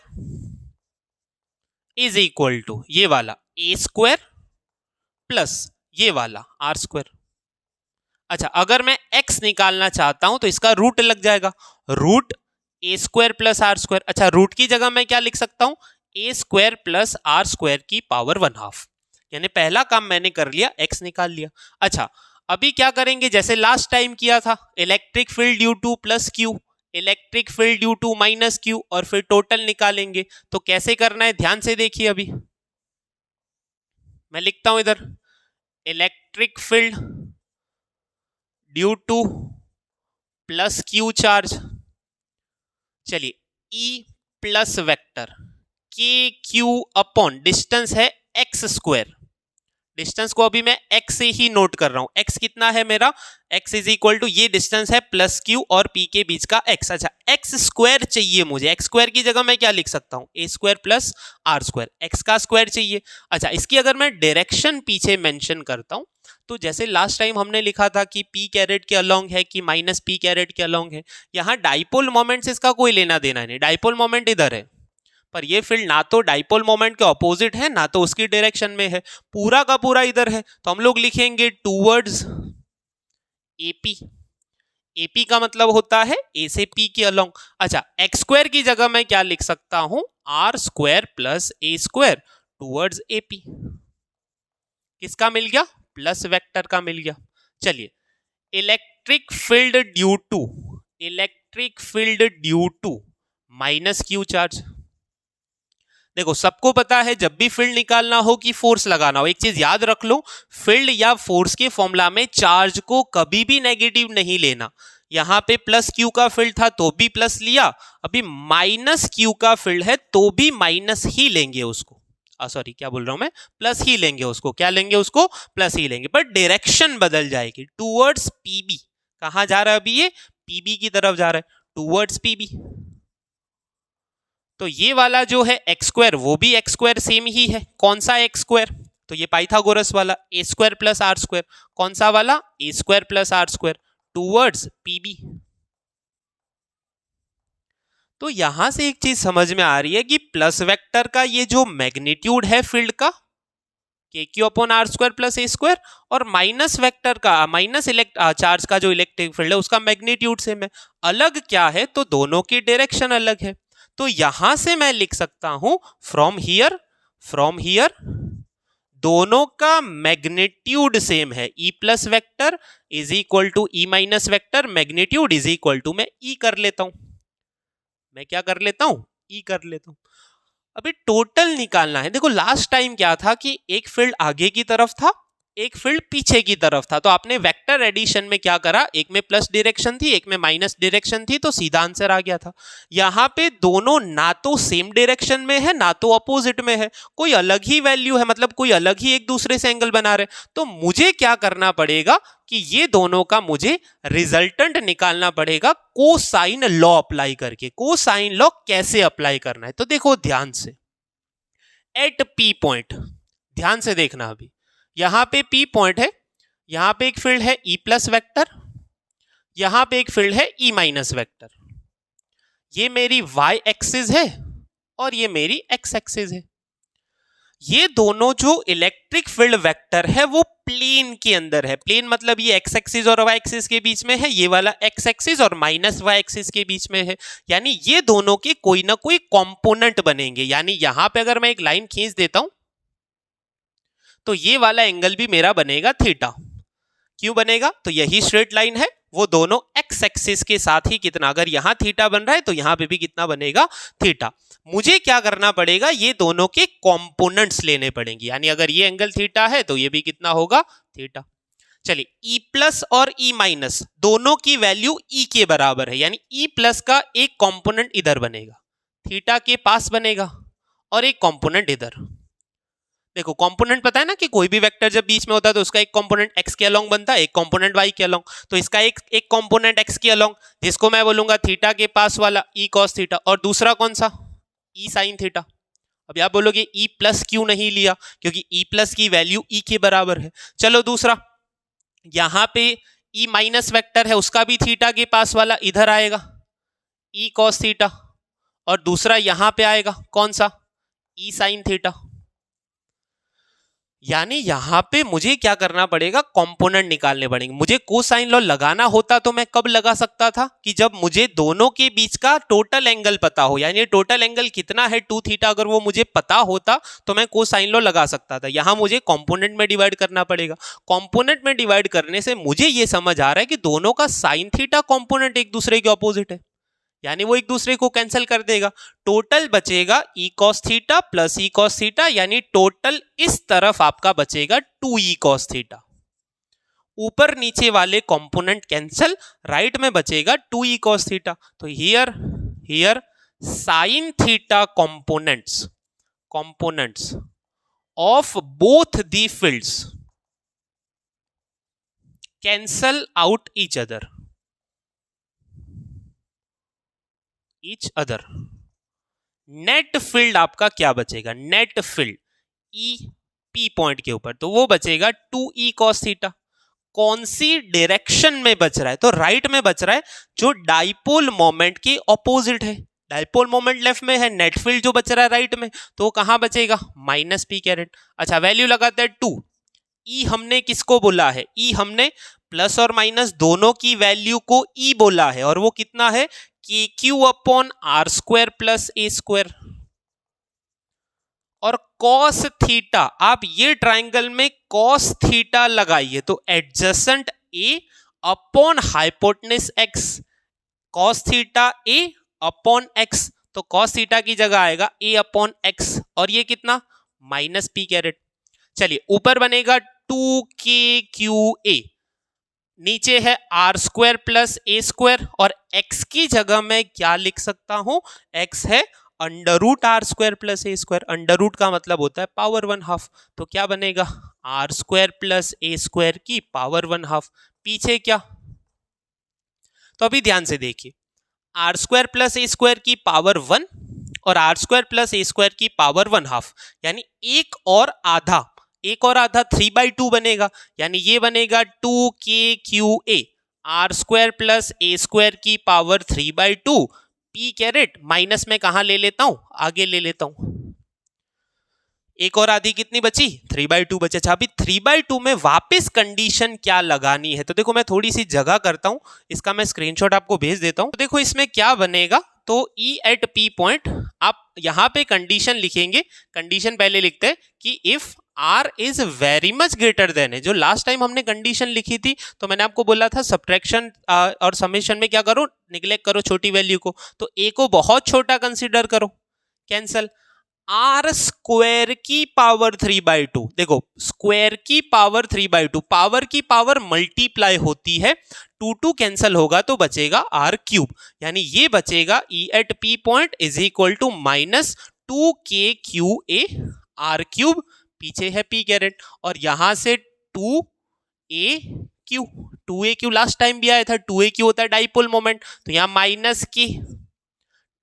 is equal to ये वाला ए स्क्वायर प्लस ये वाला आर स्क्वायर। अच्छा, अगर मैं x निकालना चाहता हूं तो इसका रूट लग जाएगा, root A square plus are square. अच्छा, रूट की जगह मैं क्या लिख सकता हूं, A square plus are square की पावर 1/2, यानी पहला काम मैंने कर लिया, x निकाल लिया। अच्छा, अभी क्या करेंगे, जैसे लास्ट टाइम किया था, electric field due to plus Q, electric field due to minus Q, और फिर टोटल निकालेंगे। तो कैसे करना है ध्यान से देखिए, अभी मैं लिखता हूं इधर, electric field due to plus Q charge, चलिए ई प्लस वेक्टर के क्यू अपॉन डिस्टेंस है एक्स स्क्वायर। डिस्टेंस को अभी मैं x से ही नोट कर रहा हूं, x कितना है मेरा, x इज इक्वल टू ये डिस्टेंस है प्लस q और p के बीच का x। अच्छा, x स्क्वायर चाहिए मुझे, x स्क्वायर की जगह मैं क्या लिख सकता हूं, a square plus are square, x का स्क्वायर चाहिए। अच्छा, इसकी अगर मैं डायरेक्शन पीछे मेंशन करता हूं तो जैसे लास्ट टाइम हमने लिखा था कि p कैरेट के अलोंग है कि माइनस p कैरेट के अलोंग है, यहां डाइपोल मोमेंट से इसका कोई लेना देना नहीं, डाइपोल मोमेंट इधर है, पर ये फील्ड ना तो डाइपोल मोमेंट के ऑपोजिट है ना तो उसकी डायरेक्शन में है, पूरा का पूरा इधर है। तो हम लोग लिखेंगे टूवर्ड्स एपी, एपी का मतलब होता है ए से पी के अलोंग। अच्छा, एक्स स्क्वायर की जगह मैं क्या लिख सकता हूं, आर स्क्वायर प्लस ए स्क्वायर टूवर्ड्स एपी। किसका मिल गया, प्लस वेक्टर का मिल गया। चलिए, electric field due to minus Q charge. देखो, सबको पता है जब भी फील्ड निकालना हो कि फोर्स लगाना हो, एक चीज याद रख लो, फील्ड या फोर्स के फॉर्मूला में चार्ज को कभी भी नेगेटिव नहीं लेना। यहां पे प्लस क्यू का फील्ड था तो भी प्लस लिया, अभी माइनस क्यू का फील्ड है तो भी माइनस ही लेंगे उसको, सॉरी क्या बोल रहा हूं मैं, प्लस ही लेंगे उसको, क्या लेंगे उसको, प्लस ही लेंगे, पर डायरेक्शन बदल जाएगी, टूवर्ड्स पीबी। कहां जा रहा है अभी, ये पीबी की तरफ जा रहा है, टूवर्ड्स पीबी। तो ये वाला जो है एक्स स्क्वायर, वो भी एक्स स्क्वायर सेम ही है। कौन सा एक्स स्क्वायर, तो ये पाइथागोरस वाला a square plus are square. कौन सा वाला, a square plus are square towards PB. तो यहां से एक चीज समझ में आ रही है कि प्लस वेक्टर का ये जो मैग्नीट्यूड है फील्ड का, K Q upon are square plus A square, और माइनस वेक्टर का, माइनस चार्ज का जो इलेक्ट्रिक फील्ड है उसका मैग्नीट्यूड सेम है। अलग क्या है, तो दोनों की डायरेक्शन अलग है। तो यहां से मैं लिख सकता हूं फ्रॉम हियर दोनों का मैग्नीट्यूड सेम है, E plus vector is equal to E minus vector, magnitude is equal to मैं ई कर लेता हूं, मैं क्या कर लेता हूं, ई कर लेता हूं। अभी टोटल निकालना है। देखो लास्ट टाइम क्या था कि एक फील्ड आगे की तरफ था, एक फील्ड पीछे की तरफ था, तो आपने वेक्टर एडिशन में क्या करा, एक में प्लस डायरेक्शन थी, एक में माइनस डायरेक्शन थी, तो सीधा आंसर आ गया था। यहां पे दोनों ना तो सेम डायरेक्शन में है ना तो अपोजिट में है, कोई अलग ही वैल्यू है, मतलब कोई अलग ही एक दूसरे से एंगल बना रहे। तो मुझे क्या करना पड़ेगा कि ये दोनों का मुझे रिजल्टेंट निकालना पड़ेगा कोसाइन लॉ अप्लाई करके। कोसाइन लॉ कैसे अप्लाई करना है, तो देखो ध्यान से, एट पी पॉइंट, ध्यान से देखना। अभी यहां पे P पॉइंट है, यहां पे एक फील्ड है E प्लस वेक्टर, यहां पे एक फील्ड है E माइनस वेक्टर। ये मेरी Y एक्सिस है और ये मेरी X एक्सिस है। ये दोनों जो इलेक्ट्रिक फील्ड वेक्टर है वो प्लेन के अंदर है। प्लेन मतलब ये X एक्सिस और Y एक्सिस के बीच में है, ये वाला X एक्सिस और माइनस Y एक्सिस के बीच में है। यानी ये दोनों के कोई ना कोई कंपोनेंट बनेंगे। यानी यहां पे अगर मैं एक लाइन खींच देता हूं तो ये वाला एंगल भी मेरा बनेगा थीटा। क्यों बनेगा, तो यही स्ट्रेट लाइन है, वो दोनों एक्स एक्सिस के साथ ही कितना, अगर यहां थीटा बन रहा है तो यहां पे भी कितना बनेगा, थीटा। मुझे क्या करना पड़ेगा, ये दोनों के कंपोनेंट्स लेने पड़ेंगे। यानी अगर ये एंगल थीटा है तो ये भी कितना होगा, थीटा। चलिए ई प्लस और ई माइनस दोनों की वैल्यू ई के बराबर है, यानी ई प्लस का एक कंपोनेंट इधर बनेगा, थीटा के पास बनेगा, और एक कंपोनेंट इधर। देखो कंपोनेंट पता है ना कि कोई भी वेक्टर जब बीच में होता है तो उसका एक कंपोनेंट x के अलोंग बनता है, एक कंपोनेंट y के अलोंग। तो इसका एक कंपोनेंट x के अलोंग, जिसको मैं बोलूंगा थीटा के पास वाला e cos थीटा, और दूसरा कौन सा, e sin थीटा। अब आप बोलोगे e प्लस क्यों नहीं लिया, क्योंकि e प्लस की वैल्यू e के बराबर है। चलो दूसरा, यहां पे e माइनस वेक्टर है, उसका भी थीटा के पास वाला इधर आएगा, e cos थीटा, और दूसरा यहां पे आएगा कौन सा, e sin थीटा। यानी यहां पे मुझे क्या करना पड़ेगा, कंपोनेंट निकालने पड़ेंगे। मुझे कोसाइन लॉ लगाना होता तो मैं कब लगा सकता था, कि जब मुझे दोनों के बीच का टोटल एंगल पता हो। यानी टोटल एंगल कितना है 2 थीटा, अगर वो मुझे पता होता तो मैं कोसाइन लॉ लगा सकता था। यहां मुझे कंपोनेंट में डिवाइड करना पड़ेगा। कंपोनेंट में डिवाइड करने से मुझे ये समझ आ रहा है कि दोनों का साइन थीटा कंपोनेंट एक दूसरे के ऑपोजिट है, यानी वो एक दूसरे को कैंसिल कर देगा। टोटल बचेगा e cos theta plus e cos theta, यानी टोटल इस तरफ आपका बचेगा 2e cos थीटा। ऊपर नीचे वाले कंपोनेंट कैंसिल, राइट में बचेगा 2e cos थीटा। तो here sin theta components of both the fields cancel out each other. Net field आपका क्या बचेगा, net field E P point के ऊपर, तो वो बचेगा 2e cos थीटा। कौन सी डायरेक्शन में बच रहा है, तो राइट में बच रहा है, जो डाइपोल मोमेंट के ऑपोजिट है। डाइपोल मोमेंट लेफ्ट में है, नेट फील्ड जो बच रहा है राइट में, तो वो कहां बचेगा, माइनस पी कैरेट। अच्छा वैल्यू लगाते हैं 2। ई हमने किसको बोला है, ई हमने प्लस और माइनस दोनों की वैल्यू को ई बोला है, और वो कितना है, कि q upon are square plus A square. और कॉस थीटा, आप ये ट्राइंगल में कॉस थीटा लगाइए, तो adjacent a upon hypotenuse x, cos theta a upon x, तो कॉस थीटा की जगह आएगा ए अपॉन एक्स, और ये कितना, माइनस पी कैरेट। चलिए ऊपर बनेगा 2k/q_a, नीचे है आर स्क्वायर प्लस ए स्क्वायर, और x की जगह मैं क्या लिख सकता हूं, x है under root R square plus ए स्क्वायर। अंडर रूट का मतलब होता है पावर 1/2, तो क्या बनेगा, आर स्क्वायर प्लस ए स्क्वायर की पावर 1/2। पीछे क्या, तो अभी ध्यान से देखिए, आर स्क्वायर प्लस ए स्क्वायर की पावर 1 और आर स्क्वायर प्लस ए स्क्वायर की पावर 1/2, यानी एक और आधा 3/2 बनेगा। यानी ये बनेगा 2k/q_a, आर स्क्वायर प्लस ए स्क्वायर की पावर 3/2 पी कैरेट। माइनस में कहां ले लेता हूं, आगे ले लेता हूं, एक और आधी कितनी बची, 3/2 बचे। अच्छा अभी 3/2 में वापस कंडीशन क्या लगानी है, तो देखो मैं थोड़ी सी जगह करता हूं, इसका मैं स्क्रीनशॉट आपको भेज देता हूं। तो देखो इसमें क्या बनेगा, तो E at P पॉइंट, आप यहां पे कंडीशन लिखेंगे। कंडीशन पहले लिखते हैं कि if R is very much greater than है। जो लास्ट टाइम हमने कंडीशन लिखी थी तो मैंने आपको बोला था सब्ट्रैक्शन और समेशन में क्या करो, निग्लेक्ट करो छोटी वैल्यू को, तो ए को बहुत छोटा कंसीडर करो, कैंसल। आर स्क्वायर की पावर 3/2, देखो स्क्वायर की पावर 3/2, पावर की पावर मल्टीप्लाई होती है, 2 कैंसल होगा तो बचेगा आर क्यूब, यानी ये बचेगा E at P point is equal to -2k/q/a r cube, पीछे है पी कैरेट, और यहां से 2a/q लास्ट टाइम भी आया था, 2a/q होता है डाइपोल मोमेंट, तो यहां -k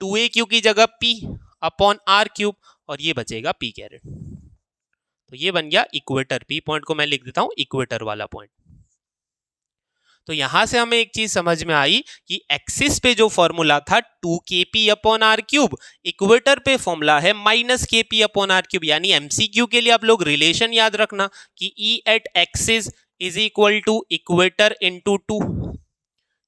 2a/q की जगह p अपॉन आर क्यूब, और ये बचेगा पी कैरेट। तो ये बन गया इक्वेटर, पी पॉइंट को मैं लिख देता हूं इक्वेटर वाला पॉइंट। तो यहां से हमें एक चीज समझ में आई कि एक्सिस पे जो फॉर्मूला था 2kp upon r cube, equator पे फॉर्मूला है -kp अपॉन आर क्यूब, यानी एमसीक्यू के लिए आप लोग रिलेशन याद रखना कि E at axis is equal to equator into 2,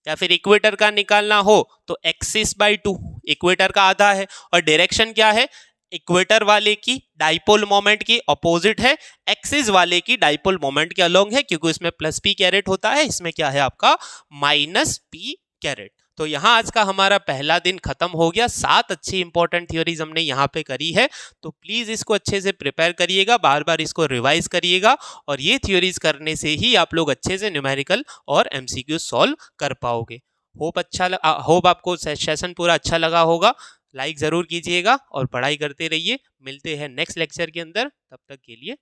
या फिर इक्वेटर का निकालना हो तो एक्सिस बाई 2, इक्वेटर का आधा है, और डायरेक्शन क्या है, इक्वेटर वाले की डाइपोल मोमेंट की अपोजिट है, एक्सिस वाले की डाइपोल मोमेंट के अलोंग है, क्योंकि इसमें प्लस पी कैरेट होता है, इसमें क्या है आपका माइनस पी कैरेट। तो यहाँ आज का हमारा पहला दिन खत्म हो गया, 7 अच्छी इंपॉर्टेंट थ्योरीज हमने यहाँ पे करी है, तो प्लीज इसको अच्छे से प्रिपेयर करिएगा, बार बार इसको रिवाइज करिएगा, और ये थ्योरीज करने से ही आप लोग अच्छे से न्यूमेरिकल और एमसीक्यू सॉल्व कर पाओगे। होप आपको सेशन पूरा अच्छा लगा होगा, लाइक जरूर कीजिएगा और पढ़ाई करते रहिए। मिलते हैं नेक्स्ट लेक्चर के अंदर, तब तक के लिए